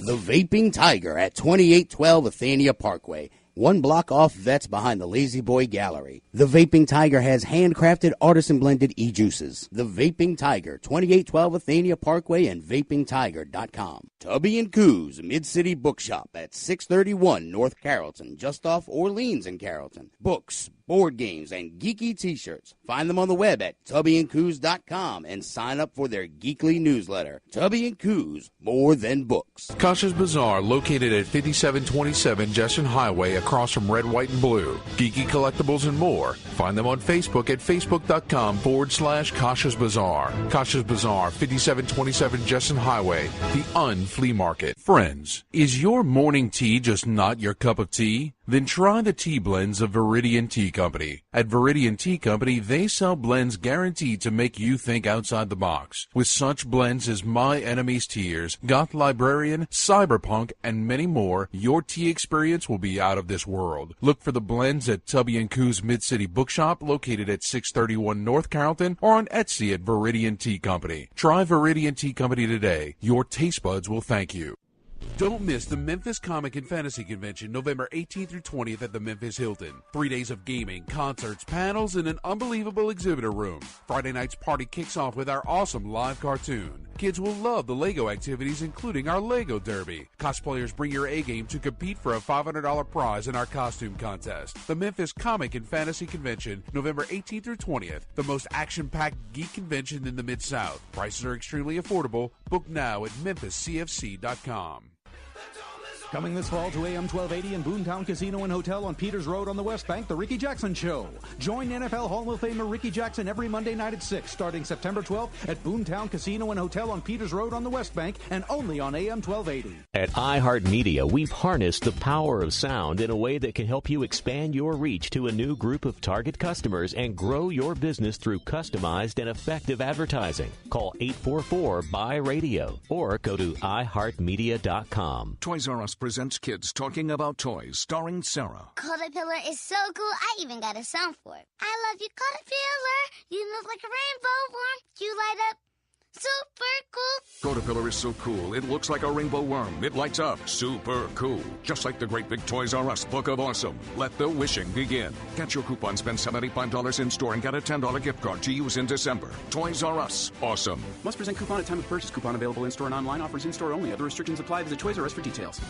The Vaping Tiger at 2812 Athenia Parkway. 1 block off Vets behind the Lazy Boy Gallery. The Vaping Tiger has handcrafted, artisan-blended e-juices. The Vaping Tiger, 2812 Athenia Parkway and vapingtiger.com. Tubby & Coos, Mid-City Bookshop at 631 North Carrollton, just off Orleans and Carrollton. Books, board games, and geeky t-shirts. Find them on the web at tubbyandcoos.com and sign up for their geekly newsletter. Tubby & Coos, more than books. Kasha's Bazaar, located at 5727 Jesson Highway, across from Red, White, and Blue. Geeky collectibles and more. Find them on Facebook at facebook.com/Kasha's Bazaar. Kasha's Bazaar, 5727 Jesson Highway, the Flea Market. Friends, is your morning tea just not your cup of tea? Then try the tea blends of Viridian Tea Company. At Viridian Tea Company, they sell blends guaranteed to make you think outside the box. With such blends as My Enemy's Tears, Goth Librarian, Cyberpunk, and many more, your tea experience will be out of this world. Look for the blends at Tubby & Coos Mid-City Bookshop, located at 631 North Carrollton, or on Etsy at Viridian Tea Company. Try Viridian Tea Company today. Your taste buds will thank you. Don't miss the Memphis Comic and Fantasy Convention, November 18th through 20th at the Memphis Hilton. 3 days of gaming, concerts, panels, and an unbelievable exhibitor room. Friday night's party kicks off with our awesome live cartoon. Kids will love the Lego activities, including our Lego Derby. Cosplayers bring your A-game to compete for a $500 prize in our costume contest. The Memphis Comic and Fantasy Convention, November 18th through 20th. The most action-packed geek convention in the Mid-South. Prices are extremely affordable. Book now at memphiscfc.com. Coming this fall to AM 1280 in Boontown Casino and Hotel on Peters Road on the West Bank, The Ricky Jackson Show. Join NFL Hall of Famer Ricky Jackson every Monday night at 6, starting September 12th at Boontown Casino and Hotel on Peters Road on the West Bank, and only on AM 1280. At iHeartMedia, we've harnessed the power of sound in a way that can help you expand your reach to a new group of target customers and grow your business through customized and effective advertising. Call 844-BUY-RADIO or go to iHeartMedia.com. Toys R Us presents Kids Talking About Toys, starring Sarah. Caterpillar is so cool, I even got a song for it. I love you, Caterpillar. You move like a rainbow worm. You light up. Super cool. Caterpillar is so cool, it looks like a rainbow worm. It lights up. Super cool. Just like the great big Toys R Us Book of Awesome. Let the wishing begin. Get your coupon, spend $75 in store, and get a $10 gift card to use in December. Toys R Us. Awesome. Must present coupon at time of purchase. Coupon available in store and online. Offers in store only. Other restrictions apply. Visit Toys R Us for details.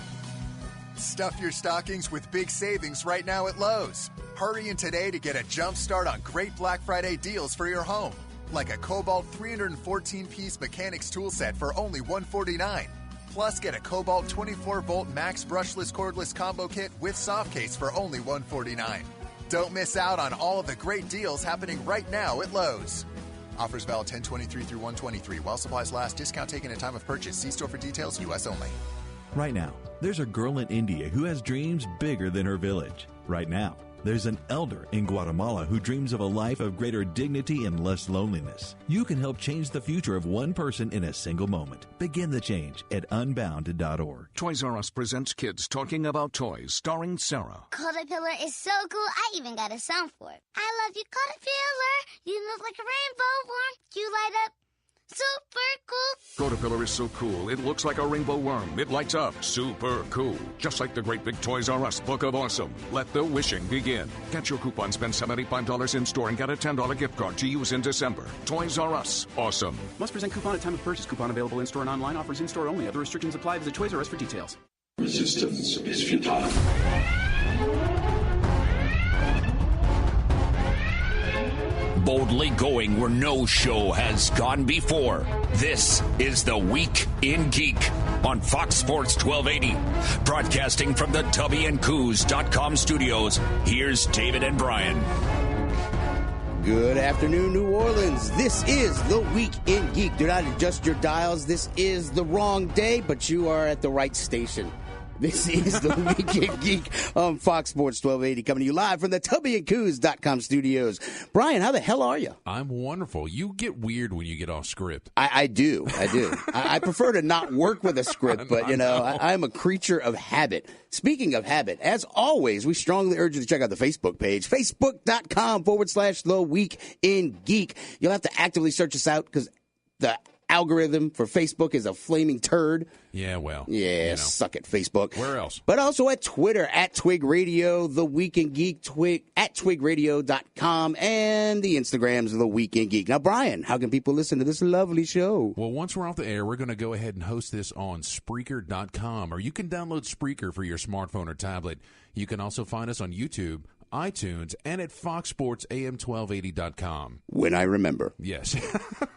Stuff your stockings with big savings right now at Lowe's. Hurry in today to get a jump start on great Black Friday deals for your home. Like a Cobalt 314-piece mechanics tool set for only $149. Plus, get a Cobalt 24-volt max brushless cordless combo kit with soft case for only $149. Don't miss out on all of the great deals happening right now at Lowe's. Offers valid 10/23 through 1/23 while supplies last. Discount taken at time of purchase. See store for details. U.S. only. Right now, there's a girl in India who has dreams bigger than her village. Right now, there's an elder in Guatemala who dreams of a life of greater dignity and less loneliness. You can help change the future of one person in a single moment. Begin the change at unbound.org. Toys R Us presents Kids Talking About Toys, starring Sarah. Caterpillar is so cool, I even got a song for it. I love you, Caterpillar. You move like a rainbow worm. You light up. Super cool. Caterpillar is so cool, it looks like a rainbow worm. It lights up. Super cool. Just like the great big Toys R Us Book of Awesome. Let the wishing begin. Get your coupon, spend $75 in store, and get a $10 gift card to use in December. Toys R Us. Awesome. Must present coupon at time of purchase. Coupon available in store and online. Offers in store only. Other restrictions apply. Visit Toys R Us for details. Resistance is futile. Boldly going where no show has gone before. This is The Week in Geek on Fox Sports 1280. Broadcasting from the tubbyandcoos.com studios, here's David and Brian. Good afternoon, New Orleans. This is The Week in Geek. Do not adjust your dials. This is the wrong day, but you are at the right station. This is The Week in Geek on Fox Sports 1280, coming to you live from the tubbyandcoos.com studios. Brian, how the hell are you? I'm wonderful. You get weird when you get off script. I do. I prefer to not work with a script, but, I'm a creature of habit. Speaking of habit, as always, we strongly urge you to check out the Facebook page, facebook.com/The Week in Geek. You'll have to actively search us out because the algorithm for Facebook is a flaming turd. Yeah, well. Yeah, suck it, Facebook. Where else? But also at Twitter, at Twig Radio, The Weekend Geek, at twigradio.com, and the Instagrams of The Weekend Geek. Now, Brian, how can people listen to this lovely show? Well, once we're off the air, we're going to go ahead and host this on Spreaker.com, or you can download Spreaker for your smartphone or tablet. You can also find us on YouTube, iTunes, and at foxsportsam1280.com. When I remember. Yes.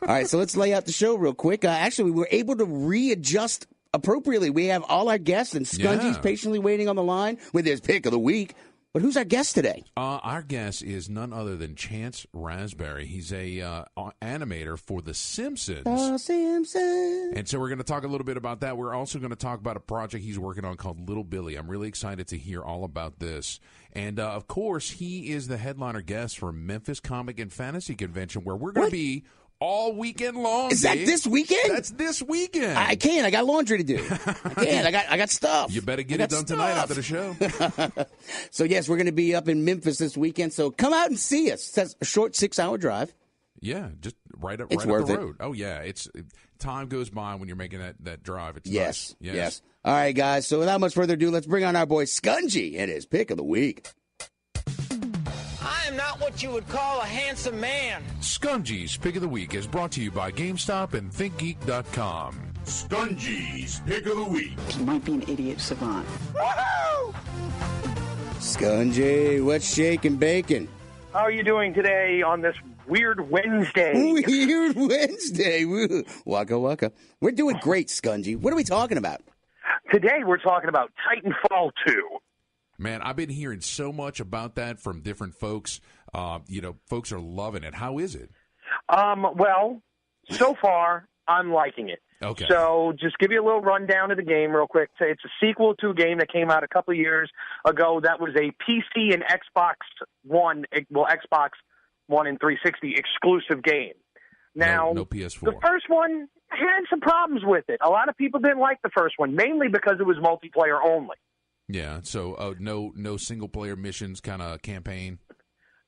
All right, so let's lay out the show real quick. Actually, we were able to readjust appropriately. We have all our guests, and Skungy's patiently waiting on the line with his pick of the week. But who's our guest today? Our guest is none other than Chance Raspberry. He's a animator for The Simpsons. The Simpsons. And so we're going to talk a little bit about that. We're also going to talk about a project he's working on called Little Billy. I'm really excited to hear all about this. And, of course, he is the headliner guest for Memphis Comic and Fantasy Convention, where we're going to be all weekend long. Is that this weekend? That's this weekend. I can't. I got laundry to do. I can't. I got stuff. You better get it done tonight after the show. So, yes, we're going to be up in Memphis this weekend. So come out and see us. It's a short 6-hour drive. Yeah, just right up It's the worth road. Oh, yeah. Time goes by when you're making that drive. It's Yes. nice. Yes. All right, guys. So without much further ado, let's bring on our boy Skungy and his pick of the week. I am not what you would call a handsome man. Skungy's Pick of the Week is brought to you by GameStop and ThinkGeek.com. Skungy's Pick of the Week. He might be an idiot savant. Woohoo! Skungy, what's shaking bacon? How are you doing today on this weird Wednesday? Weird Wednesday. Woo. Waka waka. We're doing great, Skungy. What are we talking about? Today we're talking about Titanfall 2. Man, I've been hearing so much about that from different folks. Folks are loving it. How is it? Well, so far, I'm liking it. Okay. So just give you a little rundown of the game real quick. So it's a sequel to a game that came out a couple of years ago that was a PC and Xbox One and 360 exclusive game. Now, no PS4. The first one had some problems with it. A lot of people didn't like the first one, mainly because it was multiplayer only. Yeah, so no single-player missions kind of campaign?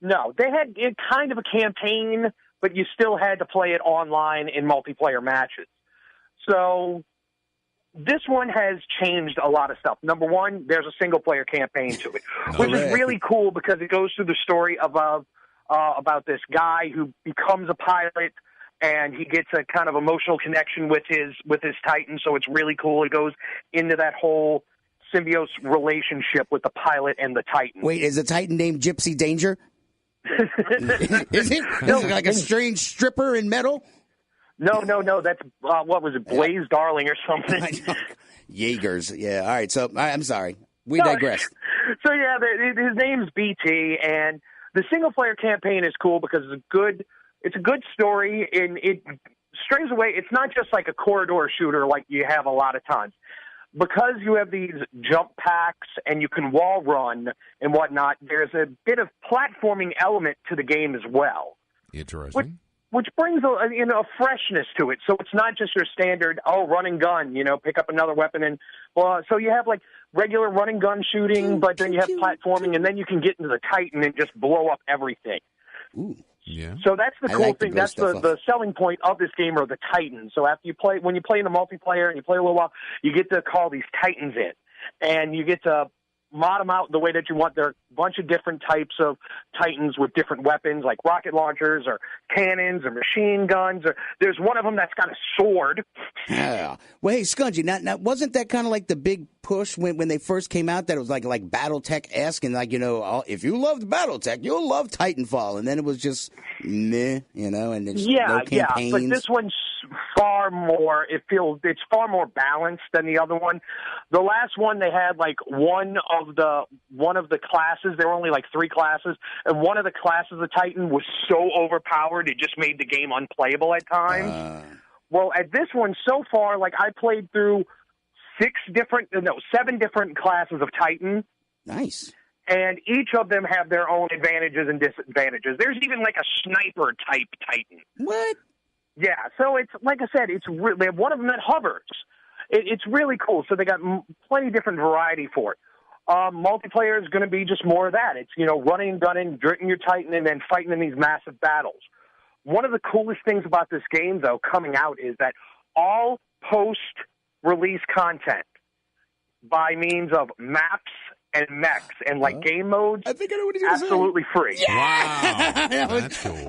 No, they had kind of a campaign, but you still had to play it online in multiplayer matches. So this one has changed a lot of stuff. Number one, there's a single-player campaign to it, which is really cool because it goes through the story about this guy who becomes a pilot, and he gets a kind of emotional connection with his Titan, so it's really cool. It goes into that whole symbiosis relationship with the pilot and the Titan. Wait, is the Titan named Gypsy Danger? Is it? No, Is it like a strange stripper in metal? No. That's, what was it, Blaze Darling or something? Jaegers. Yeah, all right. So, I'm sorry. We digress. So, yeah, his name's BT, and the single-player campaign is cool because it's a good story, and it strays away. It's not just like a corridor shooter like you have a lot of times. Because you have these jump packs and you can wall run and whatnot, there's a bit of platforming element to the game as well. Interesting. Which brings a freshness to it. So it's not just your standard, run and gun, pick up another weapon. And so you have like regular run and gun shooting, but then you have platforming, and then you can get into the Titan and just blow up everything. Ooh. Yeah. So that's the cool thing. That's the selling point of this game, are the Titans. So when you play in the multiplayer and you play a little while, you get to call these Titans in, and you get to mod them out the way that you want. There are a bunch of different types of Titans with different weapons, like rocket launchers or cannons or machine guns. Or there's one of them that's got a sword. Yeah. Well, hey, Skungy, now wasn't that kind of like the big push when they first came out, that it was like BattleTech-esque, and if you loved BattleTech, you'll love Titanfall, and then it was just meh, and there's no campaigns. But this one's far more. It's far more balanced than the other one. The last one, they had like one of the classes. There were only like 3 classes, and one of the classes of Titan was so overpowered it just made the game unplayable at times. Well, at this one, so far, like I played through 7 different classes of Titan. Nice. And each of them have their own advantages and disadvantages. There's even like a sniper type Titan. What? Yeah, so it's like I said, they have one of them that hovers. It's really cool. So they got plenty of different variety for it. Multiplayer is going to be just more of that. It's running and gunning, drinking your Titan, and then fighting in these massive battles. One of the coolest things about this game, though, coming out is that all post-release content by means of maps and mechs and game modes, I think I know what he's going to say. Absolutely free. Yeah! Wow. That's cool.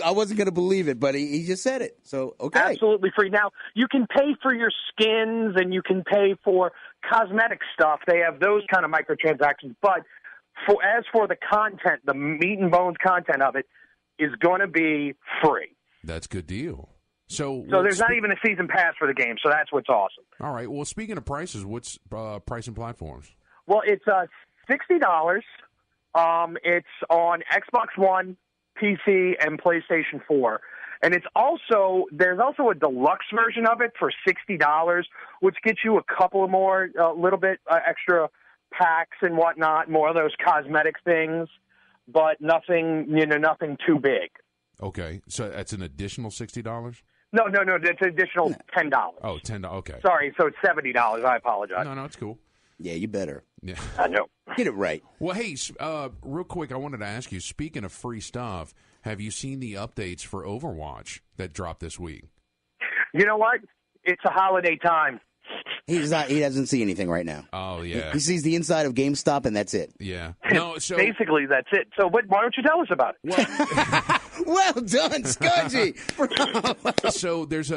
I wasn't going to believe it, but he just said it. So, okay. Absolutely free. Now, you can pay for your skins and you can pay for cosmetic stuff. They have those kind of microtransactions. But as for the content, the meat and bones content of it is going to be free. That's a good deal. So there's not even a season pass for the game, so that's what's awesome. All right. Well, speaking of prices, what's pricing platforms? Well, it's $60. It's on Xbox One, PC, and PlayStation 4. And there's also a deluxe version of it for $60, which gets you a couple of more, little bit extra packs and whatnot, more of those cosmetic things, but nothing too big. Okay, so that's an additional $60? No, that's an additional $10. Oh, $10. Okay. Sorry, so it's $70. I apologize. No, it's cool. Yeah, you better. Yeah, I know. Get it right. Well, hey, real quick, I wanted to ask you. Speaking of free stuff, have you seen the updates for Overwatch that dropped this week? You know what? It's a holiday time. He doesn't see anything right now. Oh yeah, he sees the inside of GameStop, and that's it. Yeah. No, so basically that's it. So, why don't you tell us about it? Well done, Skungy. So there's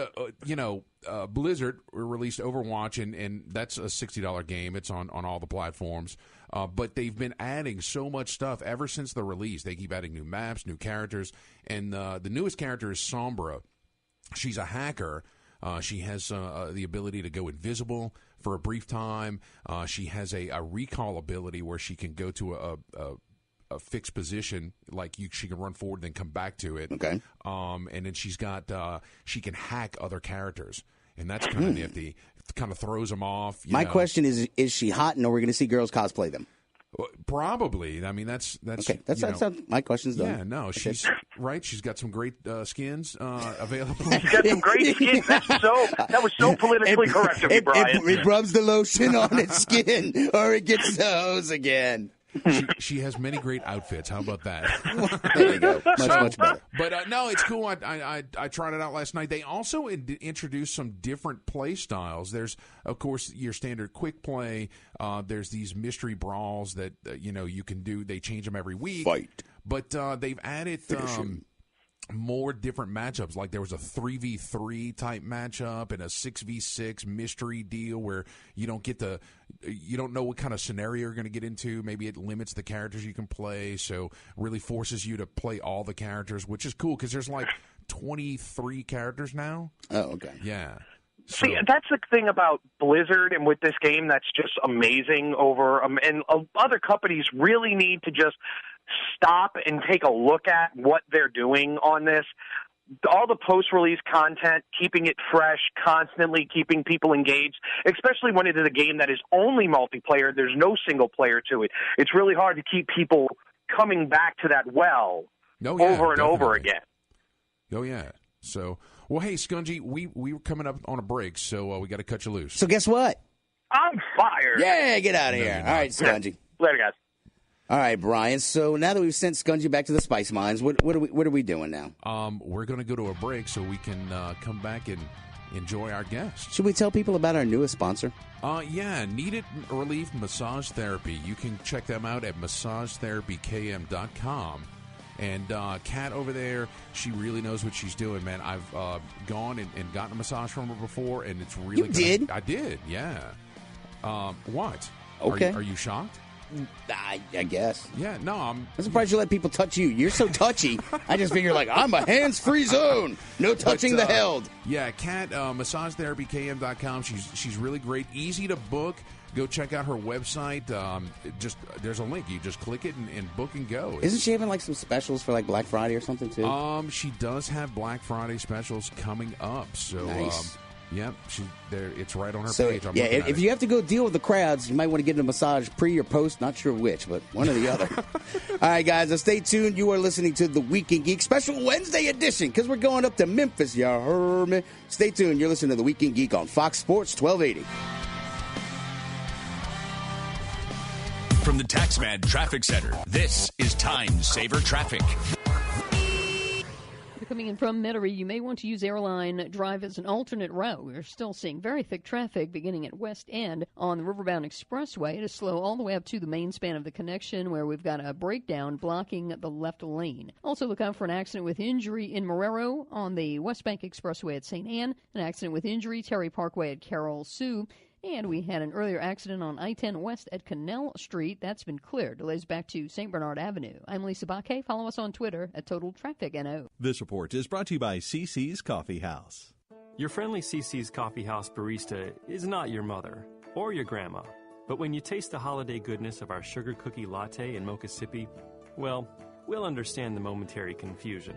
Blizzard released Overwatch, and that's a $60 game. It's on all the platforms. But they've been adding so much stuff ever since the release. They keep adding new maps, new characters, and the newest character is Sombra. She's a hacker. She has the ability to go invisible for a brief time. She has a recall ability where she can go to a fixed position, she can run forward and then come back to it. Okay. And then she's got she can hack other characters, and that's kind of nifty. It kind of throws them off. My question is she hot, and are we going to see girls cosplay them? Probably. I mean, that's okay. That's my question's done. Yeah, no, she's right. She's got some great skins available. She's got some great skins. That was so politically correct of you, Brian. It rubs the lotion on its skin, or it gets the hose again. She has many great outfits. How about that? There you go. Much better. But no, it's cool. I tried it out last night. They also introduced some different play styles. There's, of course, your standard quick play. There's these mystery brawls that you can do. They change them every week. Fight. But they've added more different matchups. Like there was a 3v3 type matchup and a 6v6 mystery deal where you don't know what kind of scenario you're going to get into. Maybe it limits the characters you can play, so really forces you to play all the characters, which is cool because there's 23 characters now. Oh, okay. Yeah. So. See, that's the thing about Blizzard and with this game that's just amazing and other companies really need to just stop and take a look at what they're doing on this. All the post-release content, keeping it fresh, constantly keeping people engaged, especially when it is a game that is only multiplayer. There's no single player to it. It's really hard to keep people coming back to that over and over again. Oh, yeah. So, well, hey, Skungy, we were coming up on a break, so we got to cut you loose. So guess what? I'm fired. Yeah, get out of here. All right, Skungy. Later, guys. All right, Brian. So now that we've sent Skungy back to the spice mines, what are we doing now? We're going to go to a break so we can come back and enjoy our guests. Should we tell people about our newest sponsor? Yeah, Needed Relief Massage Therapy. You can check them out at massagetherapykm.com. And Kat over there, she really knows what she's doing, man. I've gone and gotten a massage from her before, and it's really good. You did? I did, yeah. What? Okay. Are you shocked? I guess. Yeah, no, I'm surprised you let people touch you. You're so touchy. I just figure I'm a hands-free zone. No touching the held. Yeah, Kat, massagetherapykm.com. She's really great. Easy to book. Go check out her website. There's a link. You just click it and book and go. Isn't she having some specials for Black Friday or something too? She does have Black Friday specials coming up. So nice. Yep, it's right on her page. I'm if you have to go deal with the crowds, you might want to get a massage pre or post. Not sure which, but one or the other. All right, guys, stay tuned. You are listening to the Week in Geek special Wednesday edition because we're going up to Memphis. You heard me. Stay tuned. You're listening to the Week in Geek on Fox Sports 1280. From the TaxMan Traffic Center, this is Time Saver Traffic. coming in from Metairie, you may want to use Airline Drive as an alternate route. We're still seeing very thick traffic beginning at West End on the Riverbound Expressway. It is slow all the way up to the main span of the connection where we've got a breakdown blocking the left lane. Also look out for an accident with injury in Marrero on the West Bank Expressway at St. Anne, an accident with injury, Terry Parkway at Carroll Sioux. And we had an earlier accident on I-10 West at Canal Street. That's been cleared. Delays back to St. Bernard Avenue. I'm Lisa Baque. Follow us on Twitter at Total Traffic NO. This report is brought to you by CC's Coffee House. Your friendly CC's Coffee House barista is not your mother or your grandma. But when you taste the holiday goodness of our sugar cookie latte and mocha sippy, well, we'll understand the momentary confusion.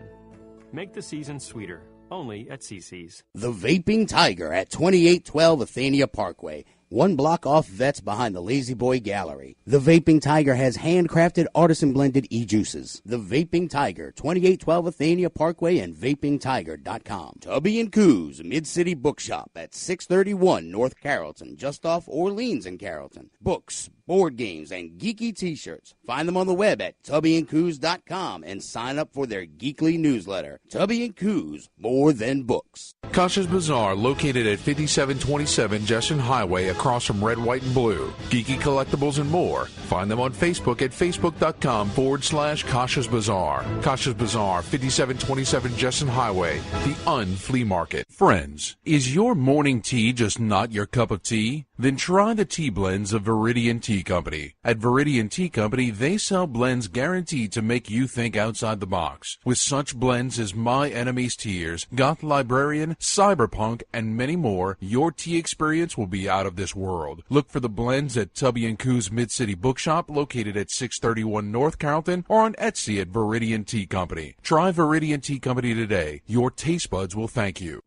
Make the season sweeter. Only at CC's. The Vaping Tiger at 2812 Athenia Parkway. 1 block off Vets behind the Lazy Boy Gallery. The Vaping Tiger has handcrafted artisan-blended e-juices. The Vaping Tiger, 2812 Athenia Parkway and vapingtiger.com. Tubby & Coos, Mid-City Bookshop at 631 North Carrollton, just off Orleans and Carrollton. Books, board games, and geeky t-shirts. Find them on the web at tubbyandcoos.com and sign up for their geekly newsletter. Tubby & Coos, more than books. Kosh's Bazaar, located at 5727 Jesson Highway, across from Red, White, and Blue. Geeky collectibles and more. Find them on Facebook at facebook.com/Kosh's Bazaar. Kosh's Bazaar, 5727 Jesson Highway, the Flea Market. Friends, is your morning tea just not your cup of tea? Then try the tea blends of Viridian Tea Company. At Viridian Tea Company, they sell blends guaranteed to make you think outside the box. With such blends as My Enemy's Tears, Goth Librarian, Cyberpunk, and many more, your tea experience will be out of this world. Look for the blends at Tubby & Coos Mid-City Bookshop, located at 631 North Carrollton, or on Etsy at Viridian Tea Company. Try Viridian Tea Company today. Your taste buds will thank you.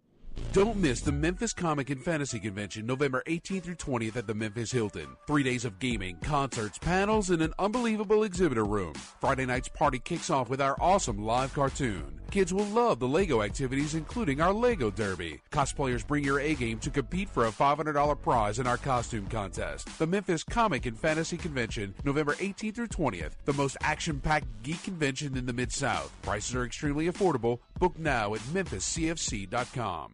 Don't miss the Memphis Comic and Fantasy Convention, November 18th through 20th at the Memphis Hilton. 3 days of gaming, concerts, panels, and an unbelievable exhibitor room. Friday night's party kicks off with our awesome live cartoon. Kids will love the Lego activities, including our Lego Derby. Cosplayers bring your A-game to compete for a $500 prize in our costume contest. The Memphis Comic and Fantasy Convention, November 18th through 20th. The most action-packed geek convention in the Mid-South. Prices are extremely affordable. Book now at memphiscfc.com.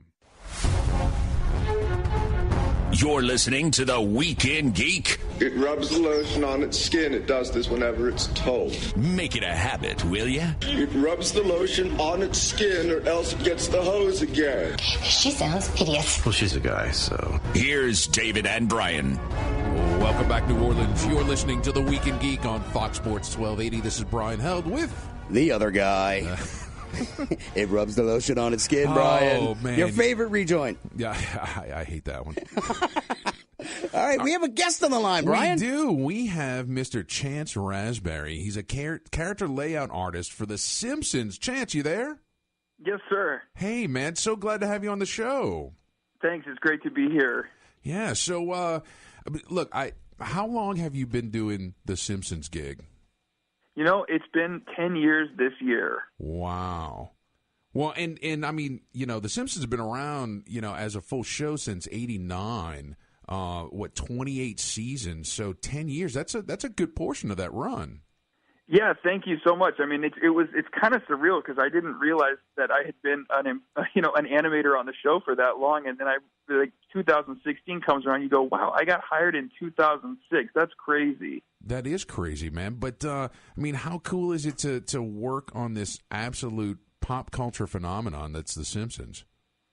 You're listening to The Weekend Geek. It rubs the lotion on its skin. It does this whenever it's told. Make it a habit, will ya? It rubs the lotion on its skin or else it gets the hose again. She sounds hideous. Well, she's a guy, so. Here's David and Brian. Welcome back, New Orleans. You're listening to The Weekend Geek on Fox Sports 1280. This is Brian Held with... the other guy. It rubs the lotion on its skin, Brian. Oh, man. Your favorite rejoint. Yeah, I hate that one. All right, we have a guest on the line, Brian. We do. We have Mr. Chance Raspberry. He's a character layout artist for The Simpsons. Chance, you there? Yes, sir. Hey, man, so glad to have you on the show. Thanks. It's great to be here. Yeah, so, look, how long have you been doing The Simpsons gig? You know, it's been 10 years this year. Wow. Well, and I mean, you know, The Simpsons have been around, you know, as a full show since '89. 28 seasons? So 10 years. That's a good portion of that run. Yeah, thank you so much. I mean, it's kind of surreal because I didn't realize that I had been an animator on the show for that long, and then 2016 comes around, you go, wow, I got hired in 2006. That's crazy. That is crazy, man. But I mean, how cool is it to work on this absolute pop culture phenomenon that's The Simpsons?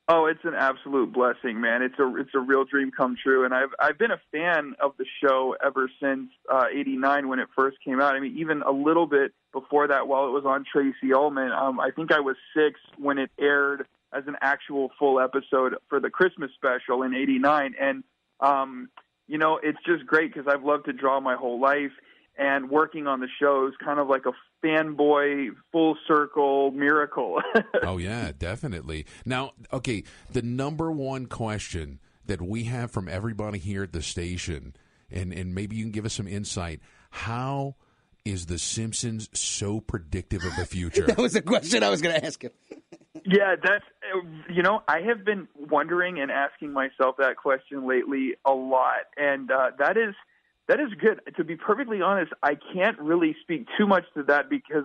Oh, it's an absolute blessing, man. It's a real dream come true, and I've been a fan of the show ever since '89 when it first came out. I mean, even a little bit before that, while it was on Tracy Ullman. I think I was 6 when it aired as an actual full episode for the Christmas special in '89, and you know, it's just great because I've loved to draw my whole life. And working on the show is kind of like a fanboy full circle miracle. Oh, yeah, definitely. Now, okay, the number one question that we have from everybody here at the station, and maybe you can give us some insight, how is The Simpsons so predictive of the future? That was the question I was going to ask him. Yeah, that's, you know, I have been wondering and asking myself that question lately a lot. And that is That is good. To be perfectly honest, I can't really speak too much to that because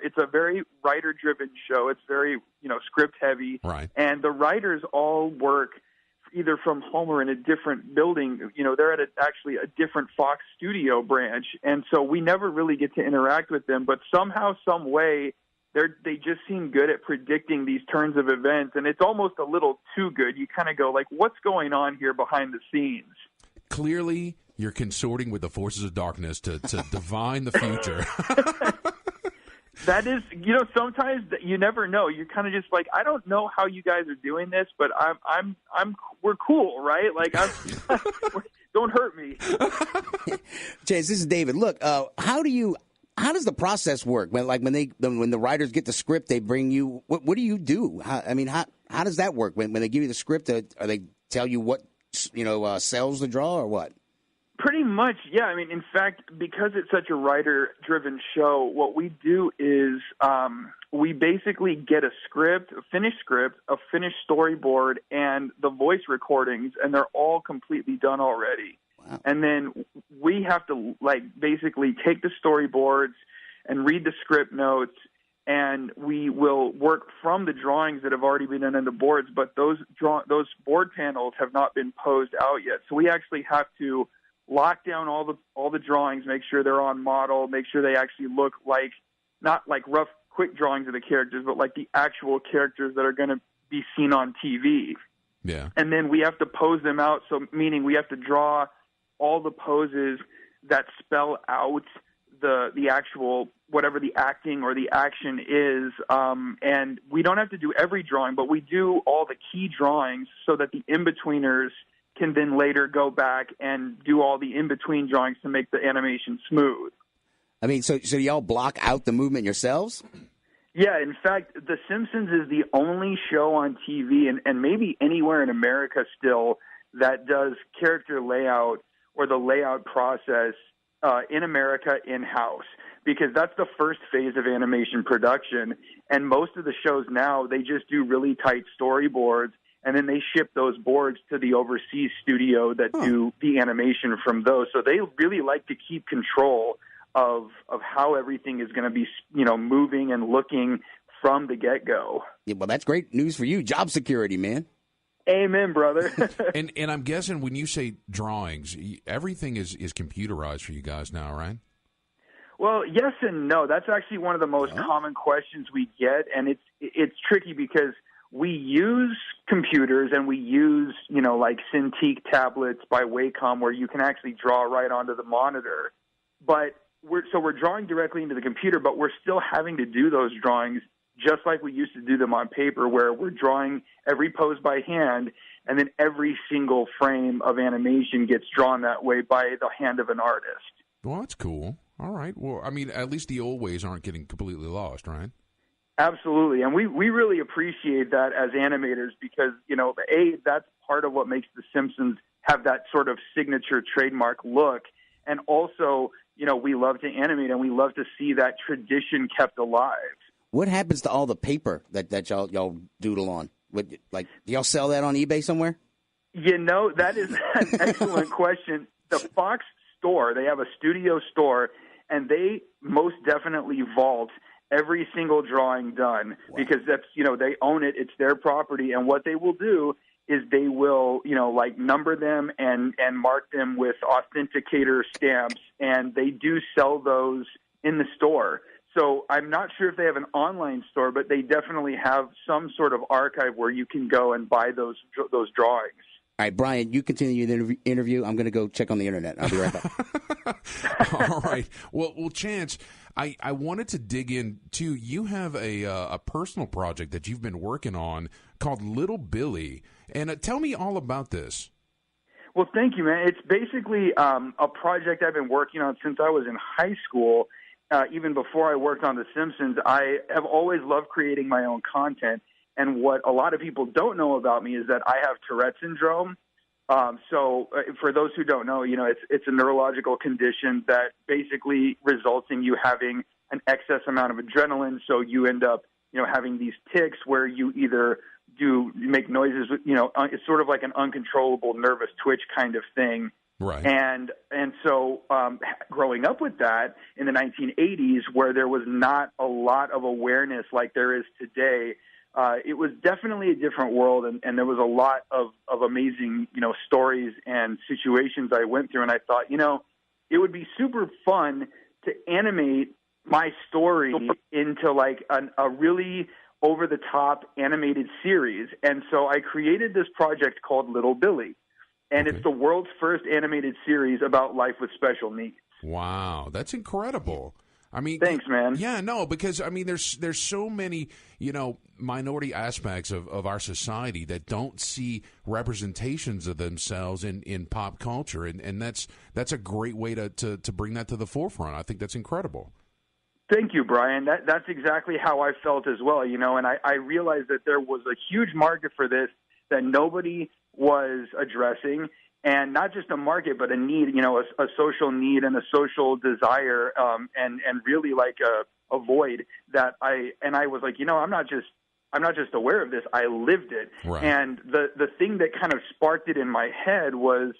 it's a very writer-driven show. It's very, script-heavy. Right. And the writers all work either from home or in a different building. They're at actually a different Fox studio branch. And so we never really get to interact with them. But somehow, some way, they just seem good at predicting these turns of events. And it's almost a little too good. You kind of go, like, what's going on here behind the scenes? Clearly, you're consorting with the forces of darkness to divine the future. That is, sometimes you never know. You're kind of just like, I don't know how you guys are doing this, but we're cool, right? Like, don't hurt me. Chase, this is David. Look, how does the process work? When the writers get the script, they bring you. What do you do? How does that work? When they give you the script, are they tell you what sells the draw or what? Pretty much, yeah. I mean, in fact, because it's such a writer-driven show, what we do is we basically get a finished script, a finished storyboard, and the voice recordings, and they're all completely done already. Wow. And then we have to, basically take the storyboards and read the script notes, and we will work from the drawings that have already been done on the boards, but those board panels have not been posed out yet. So we actually have to lock down all the drawings, make sure they're on model, make sure they actually look like, not like rough, quick drawings of the characters, but like the actual characters that are going to be seen on TV. Yeah. And then we have to pose them out, so meaning we have to draw all the poses that spell out the actual, whatever the acting or the action is. And we don't have to do every drawing, but we do all the key drawings so that the in-betweeners can then later go back and do all the in-between drawings to make the animation smooth. I mean, so y'all block out the movement yourselves? Yeah, in fact, The Simpsons is the only show on TV and maybe anywhere in America still that does character layout or the layout process in America in-house, because that's the first phase of animation production. And most of the shows now, they just do really tight storyboards, and then they ship those boards to the overseas studio that do the animation from those. So they really like to keep control of how everything is going to be, moving and looking from the get-go. Yeah, well, that's great news for you. Job security, man. Amen, brother. and I'm guessing when you say drawings, everything is computerized for you guys now, right? Well, yes and no. That's actually one of the most common questions we get, and it's tricky because we use computers and we use, like Cintiq tablets by Wacom where you can actually draw right onto the monitor. But we're drawing directly into the computer, but we're still having to do those drawings just like we used to do them on paper, where we're drawing every pose by hand, and then every single frame of animation gets drawn that way by the hand of an artist. Well, that's cool. All right. Well, I mean, at least the old ways aren't getting completely lost, right? Absolutely, and we really appreciate that as animators because, that's part of what makes The Simpsons have that sort of signature trademark look, and also, we love to animate and we love to see that tradition kept alive. What happens to all the paper that y'all doodle on? Do y'all sell that on eBay somewhere? That is an excellent question. The Fox store, they have a studio store, and they most definitely vault every single drawing done because that's, they own it. It's their property. And what they will do is they will, number them and mark them with authenticator stamps, and they do sell those in the store. So I'm not sure if they have an online store, but they definitely have some sort of archive where you can go and buy those drawings. All right, Brian, you continue the interview. I'm going to go check on the internet. I'll be right back. All right. Well, Chance, I wanted to dig in, too. You have a personal project that you've been working on called Little Billy. And tell me all about this. Well, thank you, man. It's basically a project I've been working on since I was in high school. Even before I worked on The Simpsons, I have always loved creating my own content. And what a lot of people don't know about me is that I have Tourette syndrome. So for those who don't know, it's a neurological condition that basically results in you having an excess amount of adrenaline. So you end up, having these tics where you either make noises, it's sort of like an uncontrollable nervous twitch kind of thing. Right. And And so growing up with that in the 1980s, where there was not a lot of awareness like there is today, it was definitely a different world, and there was a lot of amazing, stories and situations I went through. And I thought, it would be super fun to animate my story into like a really over-the-top animated series. And so I created this project called Little Billy. And it's the world's first animated series about life with special needs. Wow, that's incredible. I mean, thanks, man. Yeah, no, because I mean, there's so many minority aspects of our society that don't see representations of themselves in pop culture, and that's a great way to bring that to the forefront. I think that's incredible. Thank you, Brian. That's exactly how I felt as well. And I realized that there was a huge market for this that nobody was addressing, and not just a market, but a need, a social need and a social desire, and really like a void that I was like, I'm not just aware of this, I lived it. Right. And the thing that kind of sparked it in my head was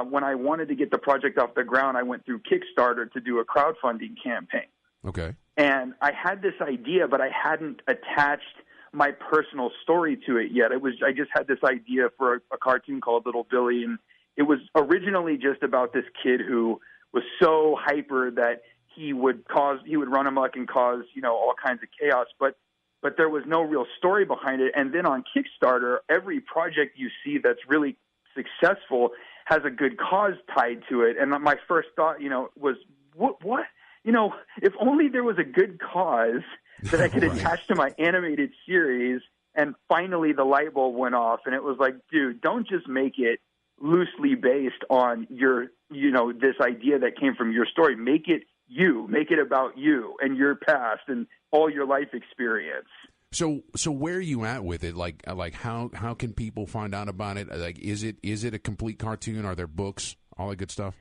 when I wanted to get the project off the ground, I went through Kickstarter to do a crowdfunding campaign. Okay. And I had this idea, but I hadn't attached my personal story to it yet. I just had this idea for a cartoon called Little Billy, and it was originally just about this kid who was so hyper that he would run amok and cause, all kinds of chaos, but there was no real story behind it. And then on Kickstarter, every project you see that's really successful has a good cause tied to it. And my first thought, was what? If only there was a good cause that I could attach to my animated series. And finally the light bulb went off, and it was like, dude, don't just make it loosely based on your, this idea that came from your story. Make it you. Make it about you and your past and all your life experience. So where are you at with it? Like how can people find out about it? Like, is it a complete cartoon? Are there books? All that good stuff?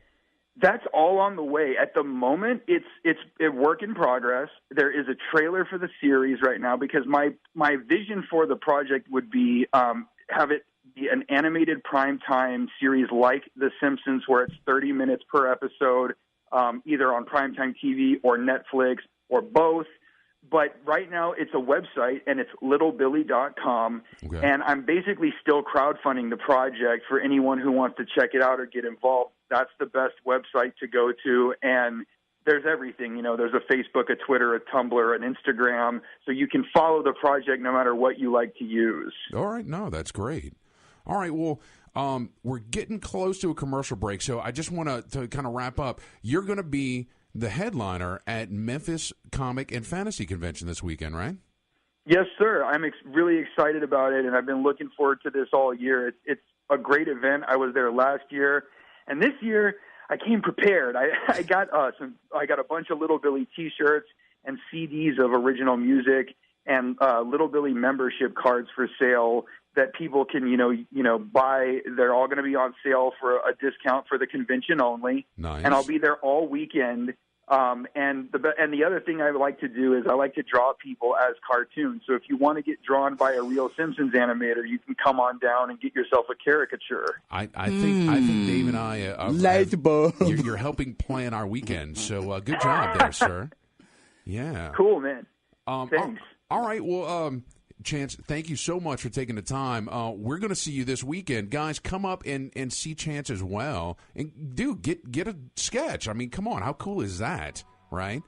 That's all on the way. At the moment, it's a work in progress. There is a trailer for the series right now because my vision for the project would be have it be an animated primetime series like The Simpsons, where it's 30 minutes per episode, either on primetime TV or Netflix or both. But right now it's a website, and it's littlebilly.com, okay. And I'm basically still crowdfunding the project for anyone who wants to check it out or get involved. That's the best website to go to, and there's everything. There's a Facebook, a Twitter, a Tumblr, an Instagram, so you can follow the project no matter what you like to use. All right, no, that's great. All right, well, we're getting close to a commercial break, so I just want to kind of wrap up. You're going to be the headliner at Memphis Comic and Fantasy Convention this weekend, right? Yes, sir. I'm really excited about it, and I've been looking forward to this all year. It's a great event. I was there last year, and this year I came prepared. I got a bunch of Little Billy T-shirts and CDs of original music and Little Billy membership cards for sale that people can buy. They're all going to be on sale for a discount for the convention only. Nice. And I'll be there all weekend. And the other thing I like to do is I like to draw people as cartoons. So if you want to get drawn by a real Simpsons animator, you can come on down and get yourself a caricature. I think Dave and I light bulb. You're helping plan our weekend. So good job there, sir. Yeah. Cool, man. Thanks. All right. Well, Chance, thank you so much for taking the time. We're going to see you this weekend. Guys, come up and see Chance as well. And, dude, get a sketch. I mean, come on. How cool is that, right?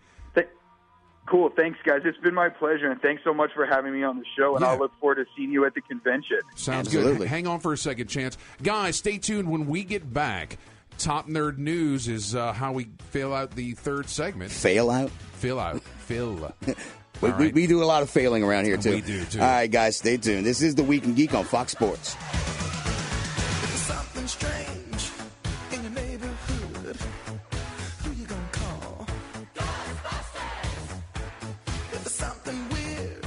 Cool. Thanks, guys. It's been my pleasure, and thanks so much for having me on the show, and I'll look forward to seeing you at the convention. Sounds Absolutely. good. Hang on for a second, Chance. Guys, stay tuned when we get back. Top Nerd News is how we fill out the third segment. Fail out? Fill out. We do a lot of failing around here, too. We do, too. All right, guys, stay tuned. This is The Week in Geek on Fox Sports. Something strange in your neighborhood. Who you gonna call? Ghostbusters! If there's something weird.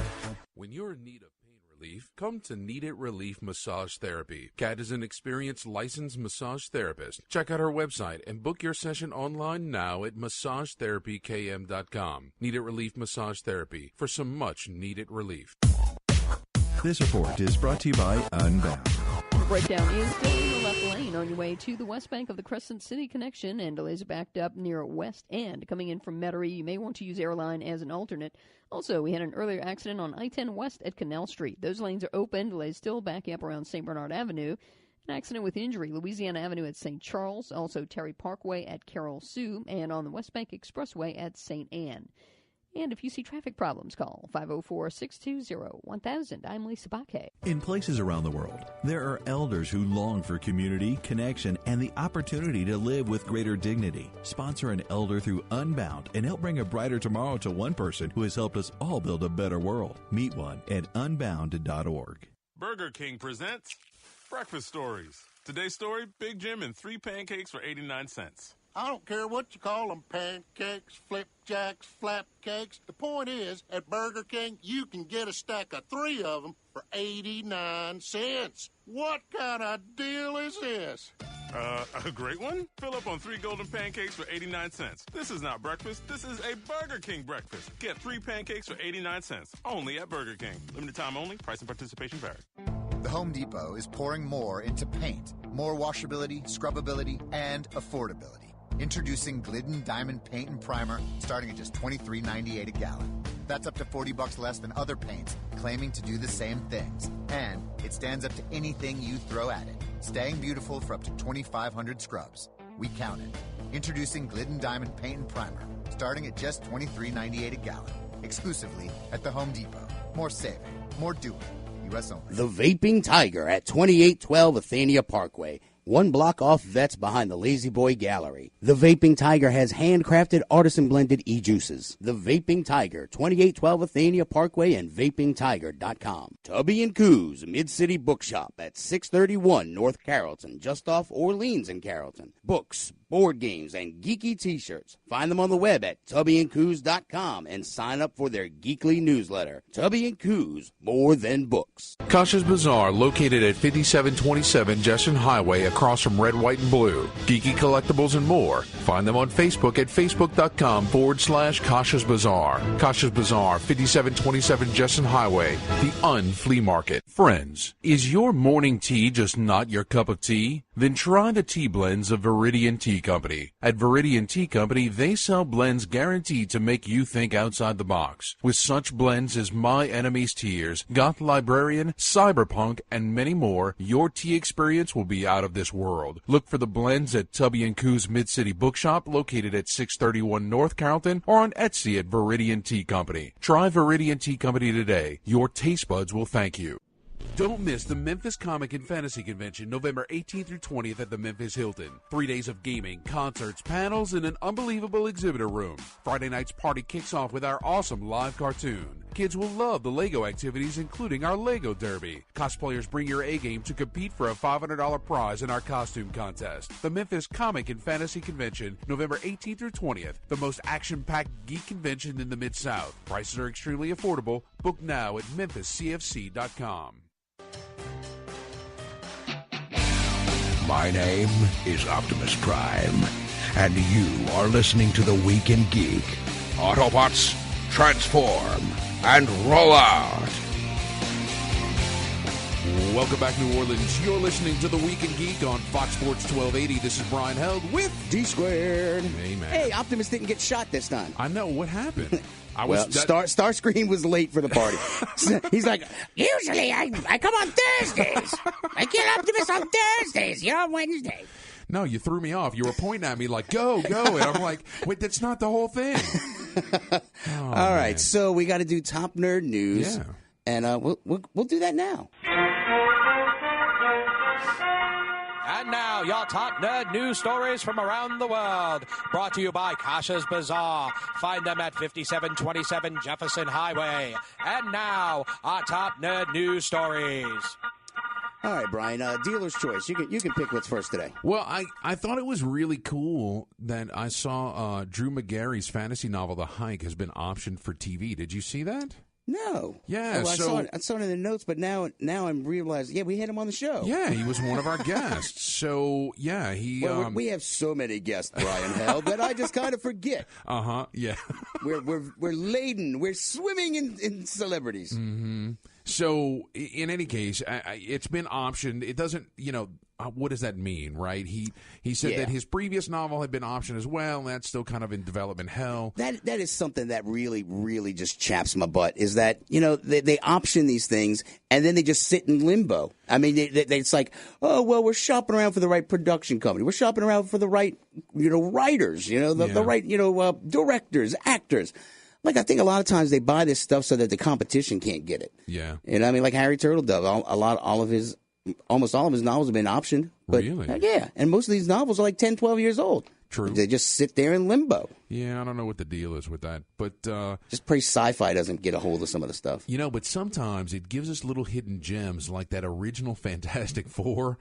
When you're in need of pain relief, come to Need It Relief Massage Therapy. Kat is an experienced licensed massage therapist. Check out her website and book your session online now at massagetherapykm.com. Need It Relief Massage Therapy for some much needed relief. This report is brought to you by Unbound. The breakdown is still in the left lane. rain on your way to the west bank of the Crescent City connection, and delays are backed up near West End. Coming in from Metairie, you may want to use Airline as an alternate. Also, we had an earlier accident on I-10 West at Canal Street. Those lanes are open. Delays still backing up around St. Bernard Avenue. An accident with injury, Louisiana Avenue at St. Charles, also Terry Parkway at Carroll Sioux, and on the West Bank Expressway at St. Anne. And if you see traffic problems, call 504-620-1000. I'm Lisa Baque. In places around the world, there are elders who long for community, connection, and the opportunity to live with greater dignity. Sponsor an elder through Unbound and help bring a brighter tomorrow to one person who has helped us all build a better world. Meet one at unbound.org. Burger King presents Breakfast Stories. Today's story, Big Jim and 3 pancakes for 89 cents. I don't care what you call them, pancakes, flipjacks, flapcakes. The point is, at Burger King, you can get a stack of 3 of them for 89 cents. What kind of deal is this? A great one? Fill up on 3 golden pancakes for 89 cents. This is not breakfast. This is a Burger King breakfast. Get 3 pancakes for 89 cents. Only at Burger King. Limited time only. Price and participation vary. The Home Depot is pouring more into paint. More washability, scrubbability, and affordability. Introducing Glidden Diamond Paint and Primer, starting at just $23.98 a gallon. That's up to $40 less than other paints, claiming to do the same things. And it stands up to anything you throw at it, staying beautiful for up to 2,500 scrubs. We count it. Introducing Glidden Diamond Paint and Primer, starting at just $23.98 a gallon. Exclusively at the Home Depot. More saving, more doing. U.S. only. The Vaping Tiger at 2812 Athenia Parkway. 1 block off Vets behind the Lazy Boy Gallery. The Vaping Tiger has handcrafted artisan-blended e-juices. The Vaping Tiger, 2812 Athenia Parkway and vapingtiger.com. Tubby & Coos, Mid-City Bookshop at 631 North Carrollton, just off Orleans in Carrollton. Books, board games, and geeky t-shirts. Find them on the web at tubbyandcoos.com and sign up for their geekly newsletter. Tubby & Coos, more than books. Kasha's Bazaar, located at 5727 Jesson Highway, across from Red, White, and Blue. Geeky collectibles and more. Find them on Facebook at facebook.com/Kasha's Bazaar. Kasha's Bazaar, 5727 Jesson Highway, the Flea Market. Friends, is your morning tea just not your cup of tea? Then try the tea blends of Viridian Tea Company. At Viridian Tea Company, they sell blends guaranteed to make you think outside the box. With such blends as My Enemy's Tears, Goth Librarian, Cyberpunk, and many more, your tea experience will be out of this world. Look for the blends at Tubby & Coos Mid-City Bookshop, located at 631 North Carrollton, or on Etsy at Viridian Tea Company. Try Viridian Tea Company today. Your taste buds will thank you. Don't miss the Memphis Comic and Fantasy Convention, November 18th through 20th at the Memphis Hilton. 3 days of gaming, concerts, panels, and an unbelievable exhibitor room. Friday night's party kicks off with our awesome live cartoon. Kids will love the Lego activities, including our Lego Derby. Cosplayers bring your A-game to compete for a $500 prize in our costume contest. The Memphis Comic and Fantasy Convention, November 18th through 20th. The most action-packed geek convention in the Mid-South. Prices are extremely affordable. Book now at memphiscfc.com. My name is Optimus Prime, and you are listening to The Week in Geek. Autobots, transform and roll out! Welcome back, New Orleans. You're listening to The Week in Geek on Fox Sports 1280. This is Brian Held with D-Squared. Hey, man. Hey, Optimus didn't get shot this time. I know. What happened? Starscream was late for the party. He's like, usually I come on Thursdays. I get Optimus on Thursdays. You're on Wednesday. No, you threw me off. You were pointing at me like, go. And I'm like, wait, that's not the whole thing. All right, so we got to do top nerd news. Yeah. And we'll do that now. And now, your top nerd news stories from around the world. Brought to you by Kasha's Bazaar. Find them at 5727 Jefferson Highway. And now, our top nerd news stories. All right, Brian, dealer's choice. You can pick what's first today. Well, I thought it was really cool that I saw Drew McGarry's fantasy novel, The Hike, has been optioned for TV. Did you see that? No. Yeah, I saw it in the notes, but now I'm realizing, we had him on the show. Yeah, he was one of our guests. So, yeah, Well, we have so many guests, Brian Hell, that I just kind of forget. Yeah. We're laden. We're swimming in celebrities. Mm-hmm. So, in any case, it's been optioned. It doesn't, what does that mean, right? He said that his previous novel had been optioned as well, and that's still kind of in development hell. That is something that really, really just chaps my butt, is that, they option these things, and then they just sit in limbo. I mean, it's like, oh, well, we're shopping around for the right production company. We're shopping around for the right, writers, the right, directors, actors. Like, I think a lot of times they buy this stuff so that the competition can't get it. Yeah. I mean, like Harry Turtledove, almost all of his novels have been optioned. But, really? Yeah. And most of these novels are like 10, 12 years old. True. They just sit there in limbo. Yeah, I don't know what the deal is with that. But just pray sci-fi doesn't get a hold of some of the stuff. But sometimes it gives us little hidden gems like that original Fantastic Four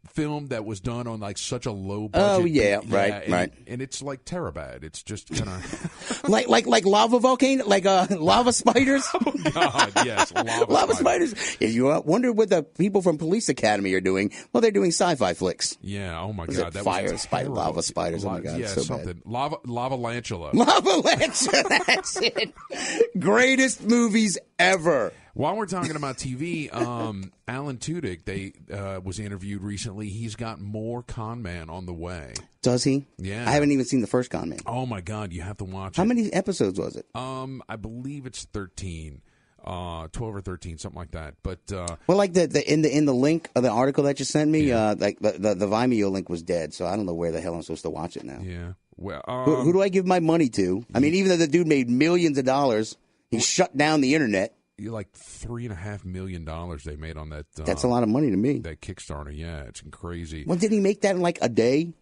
film that was done on like such a low budget. Oh yeah, right, right. And it's like Terabad. It's just kind of like lava volcano, like lava spiders. Oh God, yes, lava spiders. If you wonder what the people from Police Academy are doing, well, they're doing sci-fi flicks. Yeah. Oh my God, that fire was spider, lava spiders. Oh my God, yeah, so something. Bad. Lava Lantula. Lava Lantula. That's it. Greatest movies ever. While we're talking about TV, Alan Tudyk, was interviewed recently. He's got more Con Man on the way. Does he? Yeah. I haven't even seen the first Con Man. Oh my God, you have to watch it. How many episodes was it? I believe it's 13, 12 or 13, something like that. But well, like in the link of the article that you sent me, like the Vimeo link was dead, so I don't know where the hell I'm supposed to watch it now. Yeah. Well, who do I give my money to? I mean, even though the dude made millions of dollars, he shut down the internet. Like $3.5 million they made on that. That's a lot of money to me. That Kickstarter, yeah, it's crazy. Well, did he make that in like a day?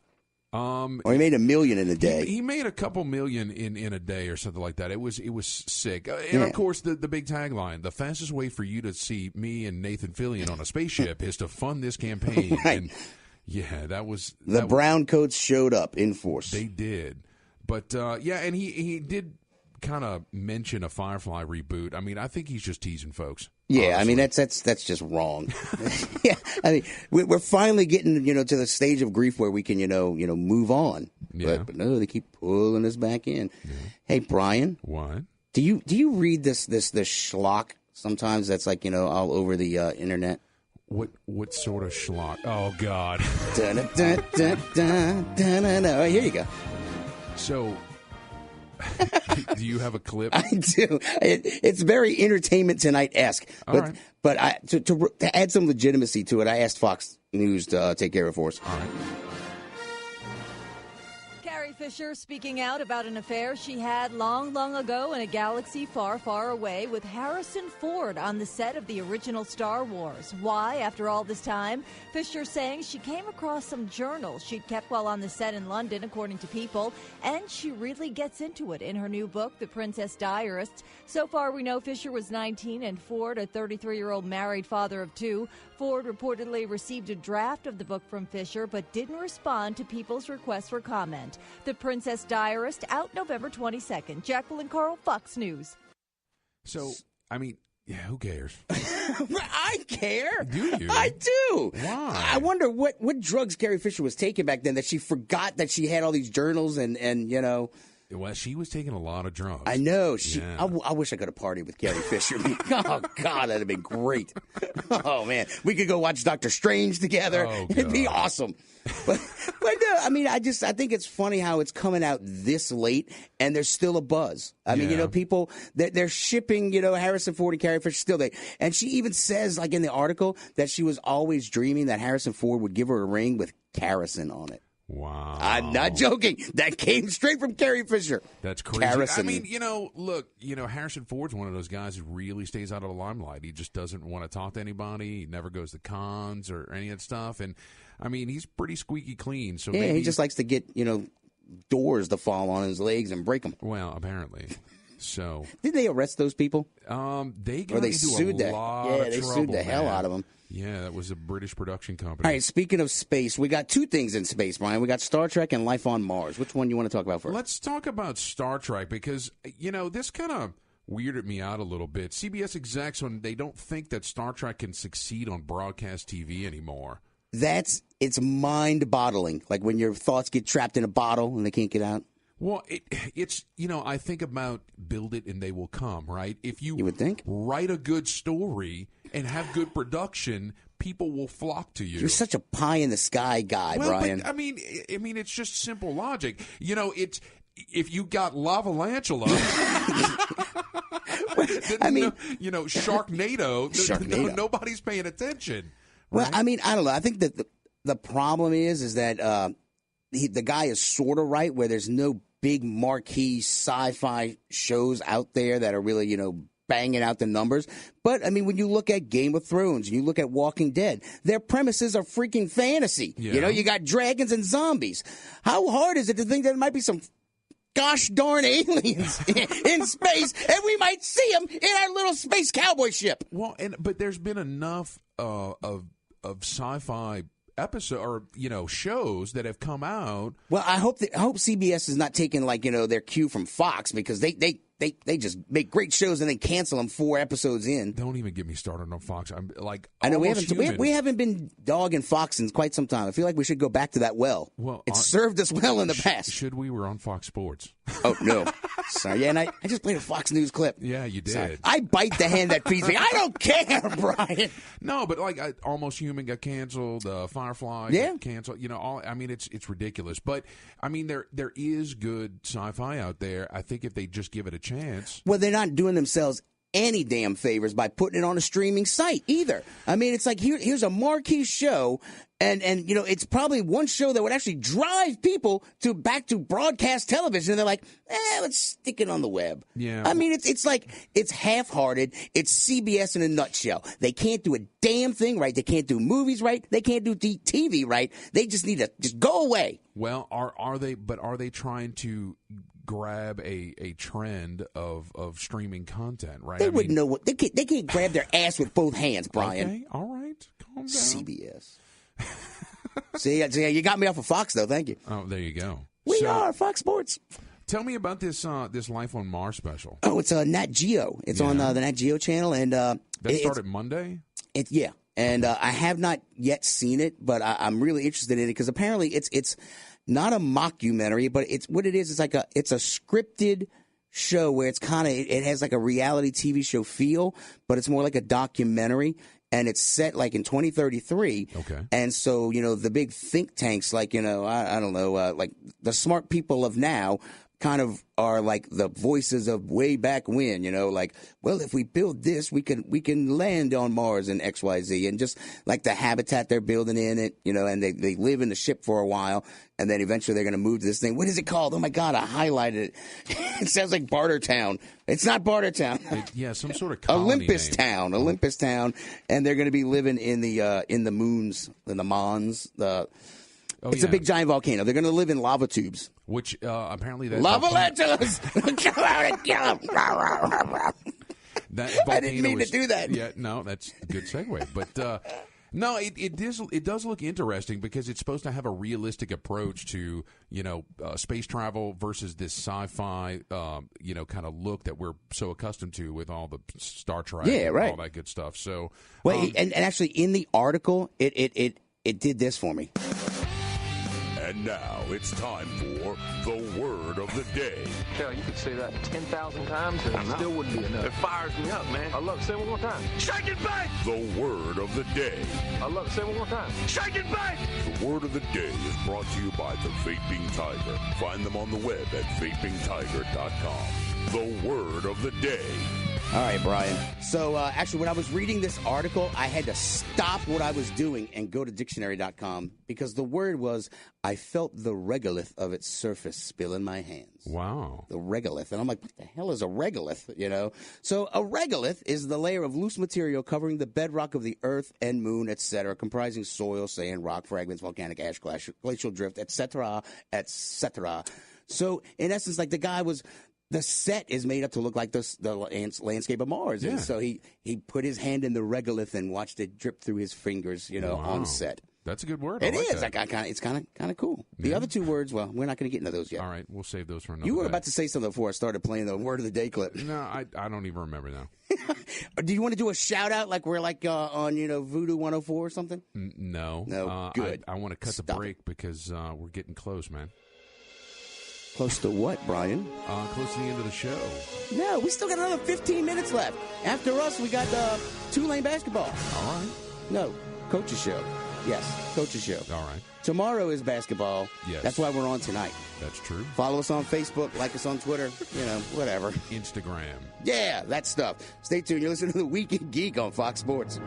Or he made $1 million in a day? He made a couple million in a day or something like that. It was sick. And of course, the big tagline: the fastest way for you to see me and Nathan Fillion on a spaceship is to fund this campaign. Right. And yeah, that was the brown coats showed up in force. They did, but and he did kind of mention a Firefly reboot. I mean, I think he's just teasing folks. Yeah, honestly. I mean that's just wrong. Yeah, I mean we're finally getting to the stage of grief where we can move on. Yeah. But no, they keep pulling us back in. Yeah. Hey Brian, what do you read this schlock sometimes? That's like all over the internet. What sort of schlock? Oh God! Right, here you go. So. Do you have a clip? I do. It's very Entertainment Tonight-esque. But to add some legitimacy to it, I asked Fox News to take care of it for us. All right. Carrie Fisher speaking out about an affair she had long, long ago in a galaxy far, far away with Harrison Ford on the set of the original Star Wars. Why, after all this time? Fisher saying she came across some journals she'd kept while on the set in London, according to People, and she really gets into it in her new book, The Princess Diarist. So far, we know Fisher was 19 and Ford, a 33-year-old married father of two. Ford reportedly received a draft of the book from Fisher, but didn't respond to People's request for comment. The Princess Diarist, out November 22nd. Jacqueline Carl, Fox News. So, I mean, yeah, who cares? I care. Do you? I do. Why? I wonder what drugs Carrie Fisher was taking back then that she forgot that she had all these journals and. Well, she was taking a lot of drugs. I know. I wish I could have partied with Carrie Fisher. Oh, God, that'd have been great. Oh, man. We could go watch Doctor Strange together. Oh, it'd be awesome. But no, I mean, I think it's funny how it's coming out this late and there's still a buzz. I mean, people, they're shipping, Harrison Ford and Carrie Fisher still there. And she even says, like in the article, that she was always dreaming that Harrison Ford would give her a ring with Harrison on it. Wow. I'm not joking. That came straight from Carrie Fisher. That's crazy. Harrison. I mean, look, Harrison Ford's one of those guys who really stays out of the limelight. He just doesn't want to talk to anybody. He never goes to cons or any of that stuff. And, I mean, he's pretty squeaky clean. So yeah, he just likes to get, doors to fall on his legs and break them. Well, apparently. So did they arrest those people? They got they sued a lot of they trouble, sued the hell out of them. Yeah, that was a British production company. All right, speaking of space, we got two things in space, Brian. We got Star Trek and Life on Mars. Which one you want to talk about first? Let's talk about Star Trek because, this kind of weirded me out a little bit. CBS execs, when they don't think that Star Trek can succeed on broadcast TV anymore. It's mind-boggling. Like when your thoughts get trapped in a bottle and they can't get out. Well, it's, I think about build it and they will come, right? If you would think, write a good story and have good production, people will flock to you. You're such a pie in the sky guy, Brian. But, I mean, it's just simple logic. It's if you got Lavalantula, Sharknado. Nobody's paying attention. Right? Well, I mean, I don't know. I think that the problem is that the guy is sort of right, where there's no big marquee sci-fi shows out there that are really, banging out the numbers. But, I mean, when you look at Game of Thrones and you look at Walking Dead, their premises are freaking fantasy. Yeah. You got dragons and zombies. How hard is it to think that there might be some gosh darn aliens in space, and we might see them in our little space cowboy ship? Well, but there's been enough of sci-fi episode or shows that have come out. Well, I hope CBS is not taking their cue from Fox, because they just make great shows and then cancel them 4 episodes in. Don't even get me started on Fox. I'm like, I know we haven't been dogging Fox in quite some time. I feel like we should go back to that well. Well, it served us well in the past. Should we? We're on Fox Sports. Oh no, sorry. Yeah, and I just played a Fox News clip. Yeah, you did. Sorry. I bite the hand that feeds me. I don't care, Brian. No, but Almost Human got canceled. Firefly got canceled. It's ridiculous. But I mean, there is good sci-fi out there. I think if they just give it a chance. Well, they're not doing themselves any damn favors by putting it on a streaming site either. I mean, it's like here's a marquee show, and it's probably one show that would actually drive people back to broadcast television, and they're like, let's stick it on the web. Yeah. I mean, it's like it's half-hearted. It's CBS in a nutshell. They can't do a damn thing right. They can't do movies right. They can't do TV right. They just need to just go away. Well, are they trying to grab a trend of streaming content, right? They wouldn't know what they can't grab their ass with both hands, Brian. Okay, all right, calm down. CBS. See, you got me off of Fox though. Thank you. Oh, there you go. We are Fox Sports. Tell me about this Life on Mars special. Oh, it's Nat Geo. It's on the Nat Geo channel, and that started Monday. And I have not yet seen it, but I'm really interested in it because apparently it's not a mockumentary, but it's what it is. It's a scripted show where it's it has like a reality TV show feel, but it's more like a documentary, and it's set like in 2033. Okay. And so, the big think tanks, like, I don't know, like the smart people of now kind of are like the voices of way back when, like, well, if we build this, we can land on Mars and XYZ, and just like the habitat they're building in it, and they live in the ship for a while, and then eventually they're going to move to this thing. What is it called? Oh my God, I highlighted it. It sounds like Bartertown. It's not Bartertown. Some sort of colony Olympus name. Olympus Town, and they're going to be living in the moons, in the Mons, it's a big giant volcano. They're going to live in lava tubes. Which apparently that Lavalantulas come out and kill them. I didn't mean to do that. Yeah, no, that's a good segue. But no, it does look interesting because it's supposed to have a realistic approach to space travel versus this sci-fi kind of look that we're so accustomed to with all the Star Trek, and all that good stuff. So and actually in the article it did this for me. And now it's time for the word of the day. Hell, you could say that 10,000 times and it still wouldn't be enough. It fires me up, man. I love it. Say it one more time. Shake it back! The word of the day. I love it. Say it one more time. Shake it back! The word of the day is brought to you by the Vaping Tiger. Find them on the web at vapingtiger.com. The word of the day. All right, Brian. So, actually, when I was reading this article, I had to stop what I was doing and go to dictionary.com because the word was, I felt the regolith of its surface spill in my hands. Wow. The regolith. And I'm like, what the hell is a regolith, So a regolith is the layer of loose material covering the bedrock of the earth and moon, etc., comprising soil, sand, rock, fragments, volcanic ash, glacial drift, etc., etc. So, in essence, like the set is made up to look like the landscape of Mars. Yeah. And so he put his hand in the regolith and watched it drip through his fingers, on set. That's a good word. It like is. That. It's kind of cool. The other two words, well, we're not going to get into those yet. All right, we'll save those for another You were day. about to say something before I started playing the word of the day clip. No, I don't even remember now. Do you want to do a shout out like we're on Voodoo 104 or something? No. No, good. I want to cut the break because we're getting close, man. Close to what, Brian? Close to the end of the show. No, we still got another 15 minutes left. After us, we got Tulane basketball. All right. No, Coach's show. Yes, Coach's show. All right. Tomorrow is basketball. Yes. That's why we're on tonight. That's true. Follow us on Facebook, like us on Twitter, whatever. Instagram. Yeah, that stuff. Stay tuned. You're listening to The Week in Geek on Fox Sports.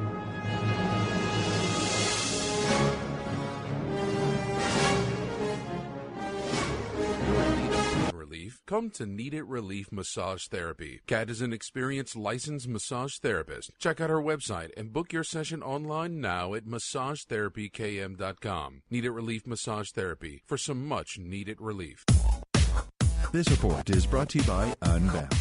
Come to Need It Relief Massage Therapy. Kat is an experienced licensed massage therapist. Check out her website and book your session online now at massagetherapykm.com. Need It Relief Massage Therapy for some much needed relief. This report is brought to you by Unbound.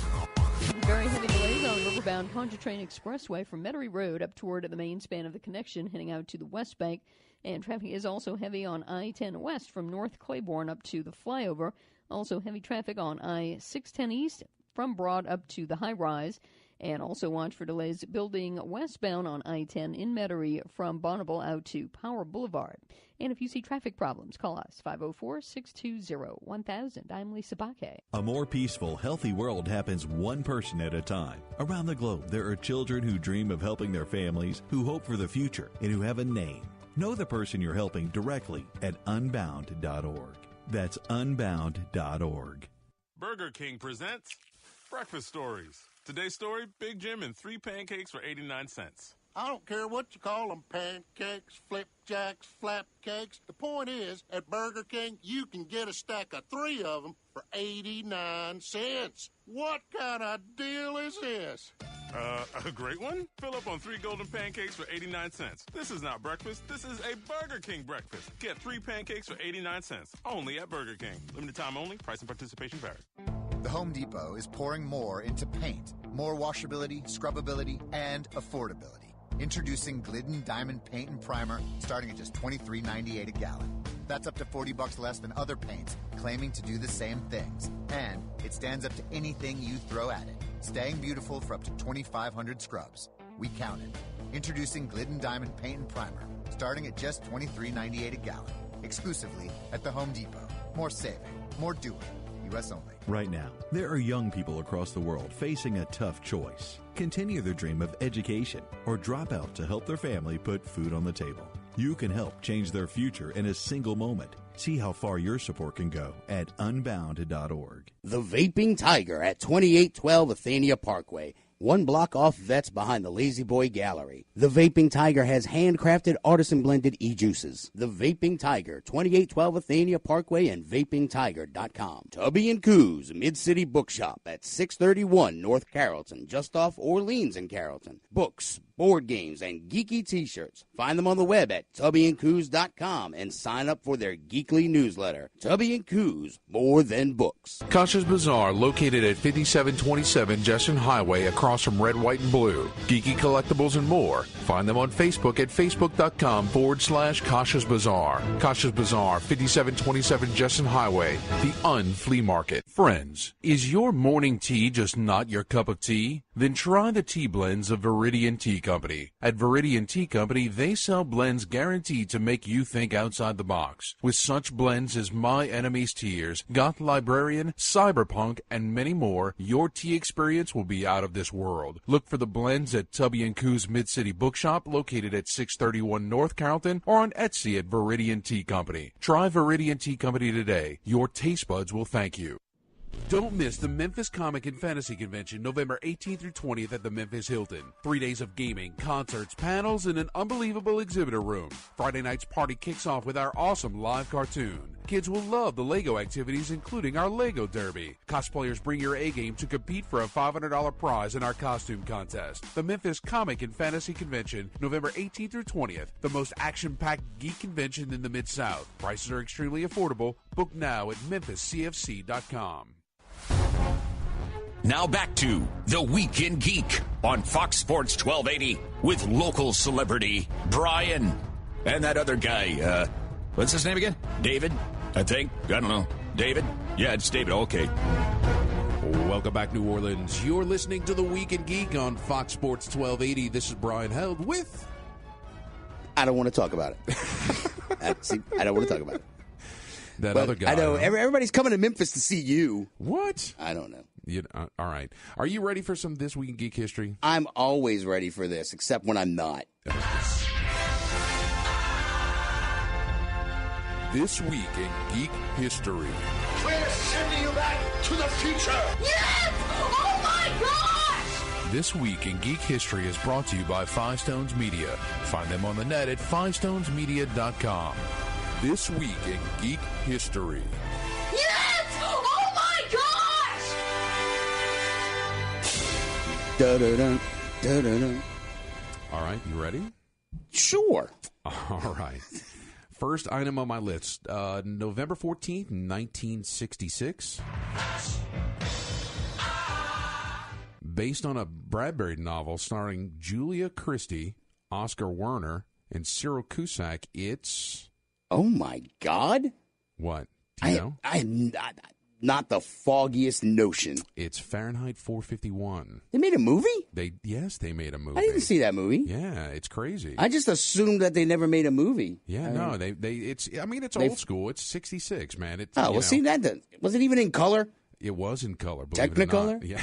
Very heavy delays on Riverbound Pontchartrain Expressway from Metairie Road up toward the main span of the connection, heading out to the West Bank. And traffic is also heavy on I-10 West from North Claiborne up to the flyover. Also heavy traffic on I-610 East from Broad up to the High Rise. And also watch for delays building westbound on I-10 in Metairie from Bonneville out to Power Boulevard. And if you see traffic problems, call us, 504-620-1000. I'm Lisa Baque. A more peaceful, healthy world happens one person at a time. Around the globe, there are children who dream of helping their families, who hope for the future, and who have a name. Know the person you're helping directly at unbound.org. That's unbound.org. Burger King presents Breakfast Stories. Today's story, Big Jim and 3 pancakes for 89 cents. I don't care what you call them, pancakes, flipjacks, flapcakes. The point is, at Burger King, you can get a stack of 3 of them for 89 cents. What kind of deal is this? A great one? Fill up on 3 golden pancakes for 89 cents. This is not breakfast. This is a Burger King breakfast. Get 3 pancakes for 89 cents. Only at Burger King. Limited time only. Price and participation vary. The Home Depot is pouring more into paint. More washability, scrubbability, and affordability. Introducing Glidden Diamond Paint and Primer, starting at just $23.98 a gallon. That's up to $40 less than other paints, claiming to do the same things. And it stands up to anything you throw at it, staying beautiful for up to 2,500 scrubs. We counted. Introducing Glidden Diamond Paint and Primer, starting at just $23.98 a gallon. Exclusively at the Home Depot. More saving, more doing. U.S. only. Right now, there are young people across the world facing a tough choice. Continue their dream of education or drop out to help their family put food on the table. You can help change their future in a single moment. See how far your support can go at unbound.org. The Vaping Tiger at 2812 Athenia Parkway. 1 block off Vets behind the Lazy Boy Gallery. The Vaping Tiger has handcrafted artisan-blended e-juices. The Vaping Tiger, 2812 Athenia Parkway and vapingtiger.com. Tubby & Coos, Mid-City Bookshop at 631 North Carrollton, just off Orleans in Carrollton. Books, board games, and geeky t-shirts. Find them on the web at tubbyandcoos.com and sign up for their geekly newsletter. Tubby & Coos, more than books. Kasha's Bazaar, located at 5727 Jesson Highway, across from Red, White, and Blue. Geeky collectibles and more. Find them on Facebook at facebook.com/Kasha's Bazaar. Kasha's Bazaar, 5727 Jesson Highway, the Flea Market. Friends, is your morning tea just not your cup of tea? Then try the tea blends of Viridian Tea Company. At Viridian Tea Company, they sell blends guaranteed to make you think outside the box. With such blends as My Enemy's Tears, Goth Librarian, Cyberpunk, and many more, your tea experience will be out of this world. Look for the blends at Tubby & Coos Mid-City Bookshop, located at 631 North Carrollton, or on Etsy at Viridian Tea Company. Try Viridian Tea Company today. Your taste buds will thank you. Don't miss the Memphis Comic and Fantasy Convention, November 18th through 20th at the Memphis Hilton. 3 days of gaming, concerts, panels, and an unbelievable exhibitor room. Friday night's party kicks off with our awesome live cartoon. Kids will love the Lego activities, including our Lego Derby. Cosplayers bring your A-game to compete for a $500 prize in our costume contest. The Memphis Comic and Fantasy Convention, November 18th through 20th. The most action-packed geek convention in the Mid-South. Prices are extremely affordable. Book now at memphiscfc.com. Now back to The Week in Geek on Fox Sports 1280 with local celebrity Brian and that other guy, what's his name again? David, I think. I don't know. David? Yeah, it's David. Okay. Welcome back, New Orleans. You're listening to The Week in Geek on Fox Sports 1280. This is Brian Held with... I don't want to talk about it. I don't want to talk about it. That other guy. I know. Huh? Everybody's coming to Memphis to see you. What? I don't know. All right. Are you ready for some This Week in Geek History? I'm always ready for this, except when I'm not. This Week in Geek History. We're sending you back to the future. Yes! Oh my gosh! This Week in Geek History is brought to you by Five Stones Media. Find them on the net at fivestonesmedia.com. This Week in Geek History. Yes! Oh my gosh! Da-da-dun, da-da-dun. All right, you ready? Sure. All right. First item on my list, November 14th, 1966. Based on a Bradbury novel starring Julia Christie, Oscar Werner, and Cyril Cusack, it's... Oh, my God. What? Do you know? I not the foggiest notion. It's Fahrenheit 451. They made a movie? Yes, they made a movie. I didn't see that movie. Yeah, it's crazy. I just assumed that they never made a movie. Yeah, it's old school. It's 66, man. See that? Was it even in color? It was in color. Technicolor? Yeah.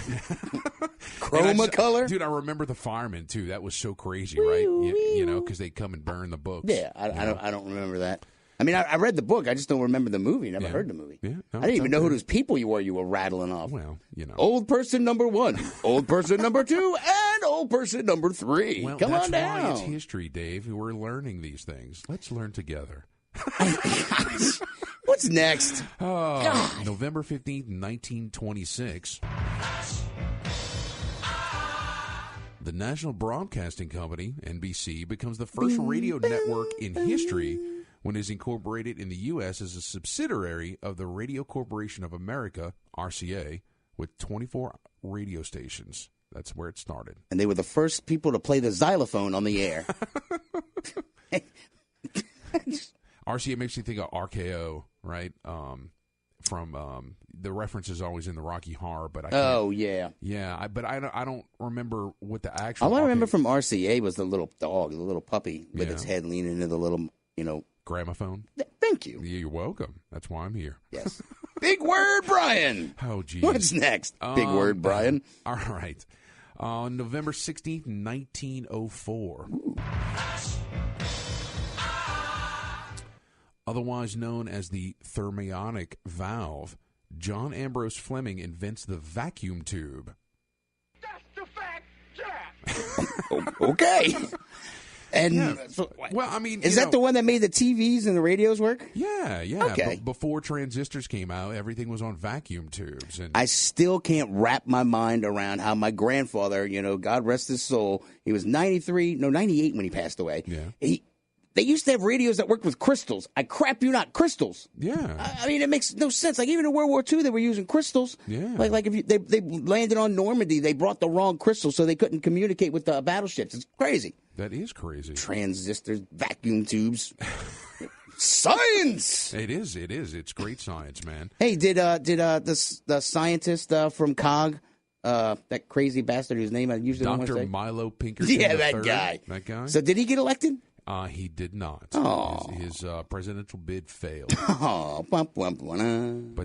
Chroma color? Dude, I remember the firemen, too. That was so crazy, right? You know, because they'd come and burn the books. Yeah, I don't remember that. I mean, I read the book. I just don't remember the movie. Never heard the movie. Yeah, I didn't even know who those people you were rattling off. Well, you know. Old person number 1, old person number 2, and old person number 3. Well, Come that's on down. why it's history, Dave. We're learning these things. Let's learn together. What's next? November 15th, 1926. The National Broadcasting Company, NBC, becomes the first radio network in history when it is incorporated in the U.S. as a subsidiary of the Radio Corporation of America, RCA, with 24 radio stations. That's where it started. And they were the first people to play the xylophone on the air. RCA makes you think of RKO, right? From the reference is always in the Rocky Horror, but I can't. Oh yeah, but I don't remember what the actual. All I remember from RCA was the little dog, the little puppy with its head leaning into the little, gramophone. Thank you. You're welcome. That's why I'm here. Yes. Big word, Brian. Oh, geez. What's next? Big word, Brian. All right. November 16th, 1904. Ooh. Otherwise known as the thermionic valve, John Ambrose Fleming invents the vacuum tube. That's the fact, Jack! Okay. And is that the one that made the TVs and the radios work? Yeah. Okay. Before transistors came out, everything was on vacuum tubes. And I still can't wrap my mind around how my grandfather, God rest his soul, he was 98 when he passed away. Yeah. They used to have radios that worked with crystals. I crap you not, crystals. Yeah. I mean, it makes no sense. Like, even in World War II, they were using crystals. Yeah. Like if they landed on Normandy, they brought the wrong crystals, so they couldn't communicate with the battleships. It's crazy. That is crazy. Transistors, vacuum tubes. Science! It is. It's great science, man. Hey, did the scientist from COG, that crazy bastard whose name I usually don't want to say? Dr. Milo Pinkerton. Yeah, that guy. That guy? So did he get elected? He did not. Oh. His presidential bid failed. Oh, but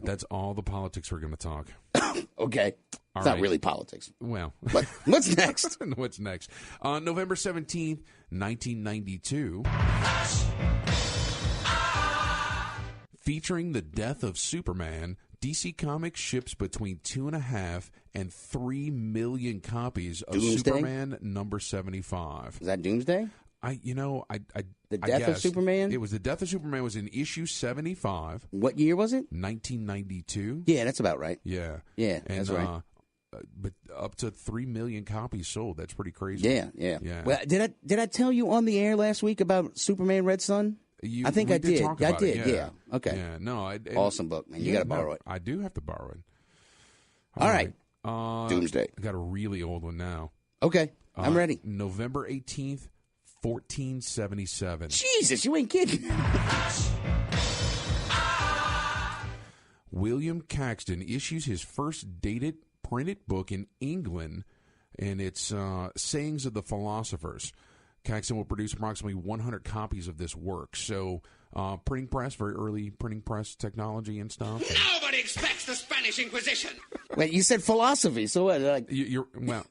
that's all the politics we're going to talk. Okay. It's not really politics. Well. But what's next? What's next? November 17th, 1992. Featuring the death of Superman, DC Comics ships between 2.5 and 3 million copies of Doomsday? Superman number 75. Is that Doomsday? The death of Superman? It was the death of Superman was in issue 75. What year was it? 1992. Yeah, that's about right. Yeah. Yeah, that's right. But up to 3 million copies sold. That's pretty crazy. Yeah. Well, did I tell you on the air last week about Superman Red Sun? I think I did. Talk about it, Yeah. Okay. Yeah. No. Awesome book, man. You got to borrow it. I do have to borrow it. All right. Doomsday. I got a really old one now. Okay. I'm ready. November 18th, 1477. Jesus, you ain't kidding. William Caxton issues his first dated printed book in England, and it's Sayings of the Philosophers. Caxton will produce approximately 100 copies of this work. So printing press, very early printing press technology and stuff. Nobody expects the Spanish Inquisition. Wait, you said philosophy, so what? Well,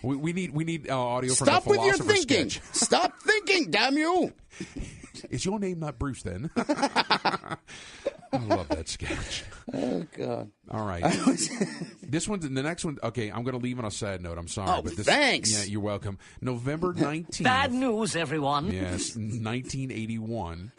we need audio from Stop the with your philosopher thinking. sketch. Stop thinking, damn you. Is your name not Bruce, then? I love that sketch. Oh, God. All right. The next one, okay, I'm going to leave on a sad note. I'm sorry. Oh, but thanks. Yeah, you're welcome. November 19th. Bad news, everyone. Yes, 1981.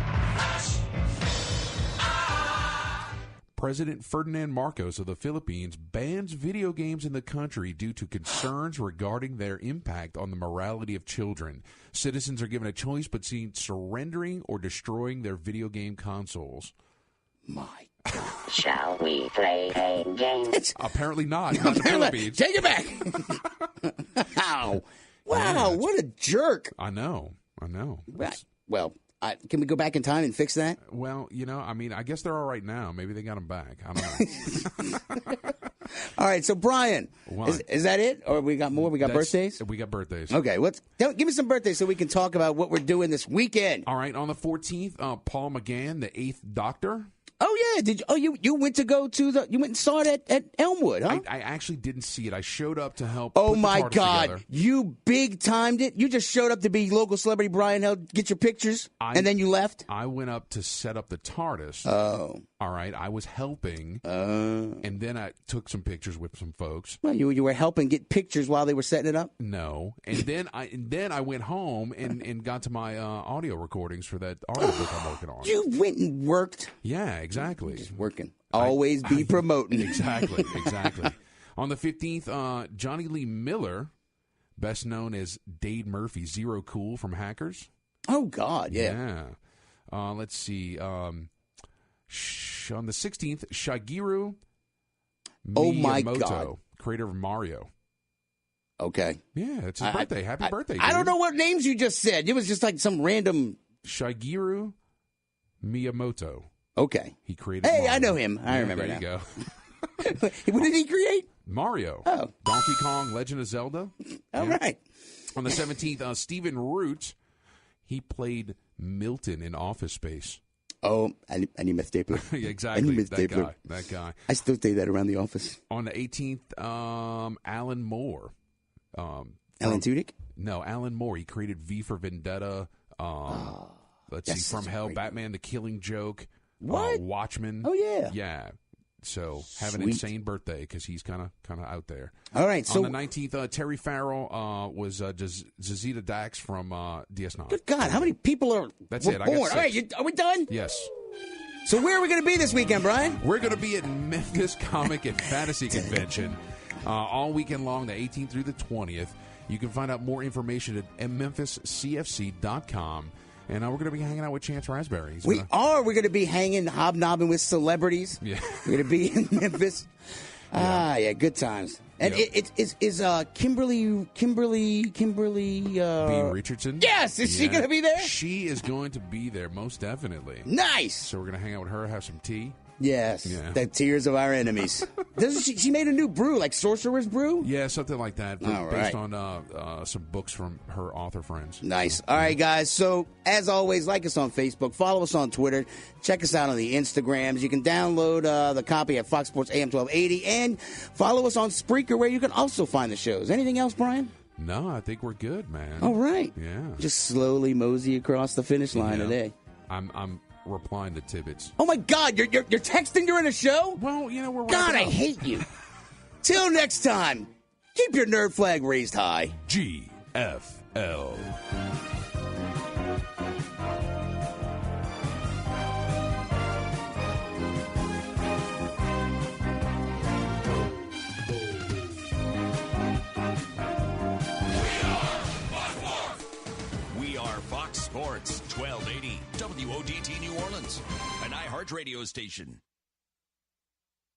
President Ferdinand Marcos of the Philippines bans video games in the country due to concerns regarding their impact on the morality of children. Citizens are given a choice between surrendering or destroying their video game consoles. My God. Shall we play a game? Apparently not. Not in the Philippines. Take it back. Wow. Wow, what a jerk. I know. Well, can we go back in time and fix that? Well, I guess they're all right now. Maybe they got them back. I don't know. All right, so Brian, is that it? Or we got more? We got birthdays? We got birthdays. Okay, give me some birthdays so we can talk about what we're doing this weekend. All right, on the 14th, Paul McGann, the 8th Doctor. Oh yeah, you went to go to you went and saw it at Elmwood, huh? I actually didn't see it. I showed up to help. Oh put my the TARDIS God, together. you big timed it. You just showed up to be local celebrity Brian Hill, get your pictures, and then you left. I went up to set up the TARDIS. Oh, all right. I was helping, and then I took some pictures with some folks. Well, you were helping get pictures while they were setting it up. No, and then I went home and got to my audio recordings for that audio book I'm working on. You went and worked. Yeah, exactly. Just working. Always be promoting. Exactly. On the 15th, Johnny Lee Miller, best known as Dade Murphy, Zero Cool from Hackers. Oh, God, yeah. Let's see. On the 16th, Shigeru Miyamoto, creator of Mario. Okay. Yeah, it's his birthday. Happy birthday, dude. I don't know what names you just said. It was just like some random... Shigeru Miyamoto. Okay. He created Hey, Mario. I know him. I remember there now. You go. What did he create? Mario. Oh. Donkey Kong, Legend of Zelda. All right. On the 17th, Stephen Root, he played Milton in Office Space. Oh, I need my stapler. Yeah, exactly. That guy. I still say that around the office. On the 18th, Alan Moore. Alan Tudyk? No, Alan Moore. He created V for Vendetta. Let's see, From Hell, Batman, The Killing Joke. What? Watchmen. Oh, yeah. Yeah. So have an insane birthday because he's kind of out there. All right. So on the 19th, Terry Farrell was Zazita Dax from DS9. Good God, how many people are That's were it. I born? got 6. All right, are we done? Yes. So where are we going to be this weekend, Brian? We're going to be at Memphis Comic and Fantasy Convention all weekend long, the 18th through the 20th. You can find out more information at memphiscfc.com. And we're going to be hanging out with Chance Raspberry. We're going to be hobnobbing with celebrities. Yeah. We're going to be in Memphis. Yeah, good times. And is Kimberly Bean Richardson? Yes, is she going to be there? She is going to be there, most definitely. Nice. So we're going to hang out with her, have some tea. Yes, the tears of our enemies. She made a new brew, like Sorcerer's Brew? Yeah, something like that, All based right. on some books from her author friends. Nice. All right, guys. So, as always, like us on Facebook, follow us on Twitter, check us out on the Instagrams. You can download the copy at Fox Sports AM 1280, and follow us on Spreaker, where you can also find the shows. Anything else, Brian? No, I think we're good, man. All right. Yeah. Just slowly mosey across the finish line today. I'm replying to Tibbetts. Oh my God, you're texting during a show? Well, we're God, I hate you. Till next time, keep your nerd flag raised high. GFL. We are Fox Sports 1280 WODT New Orleans, an iHeart radio station.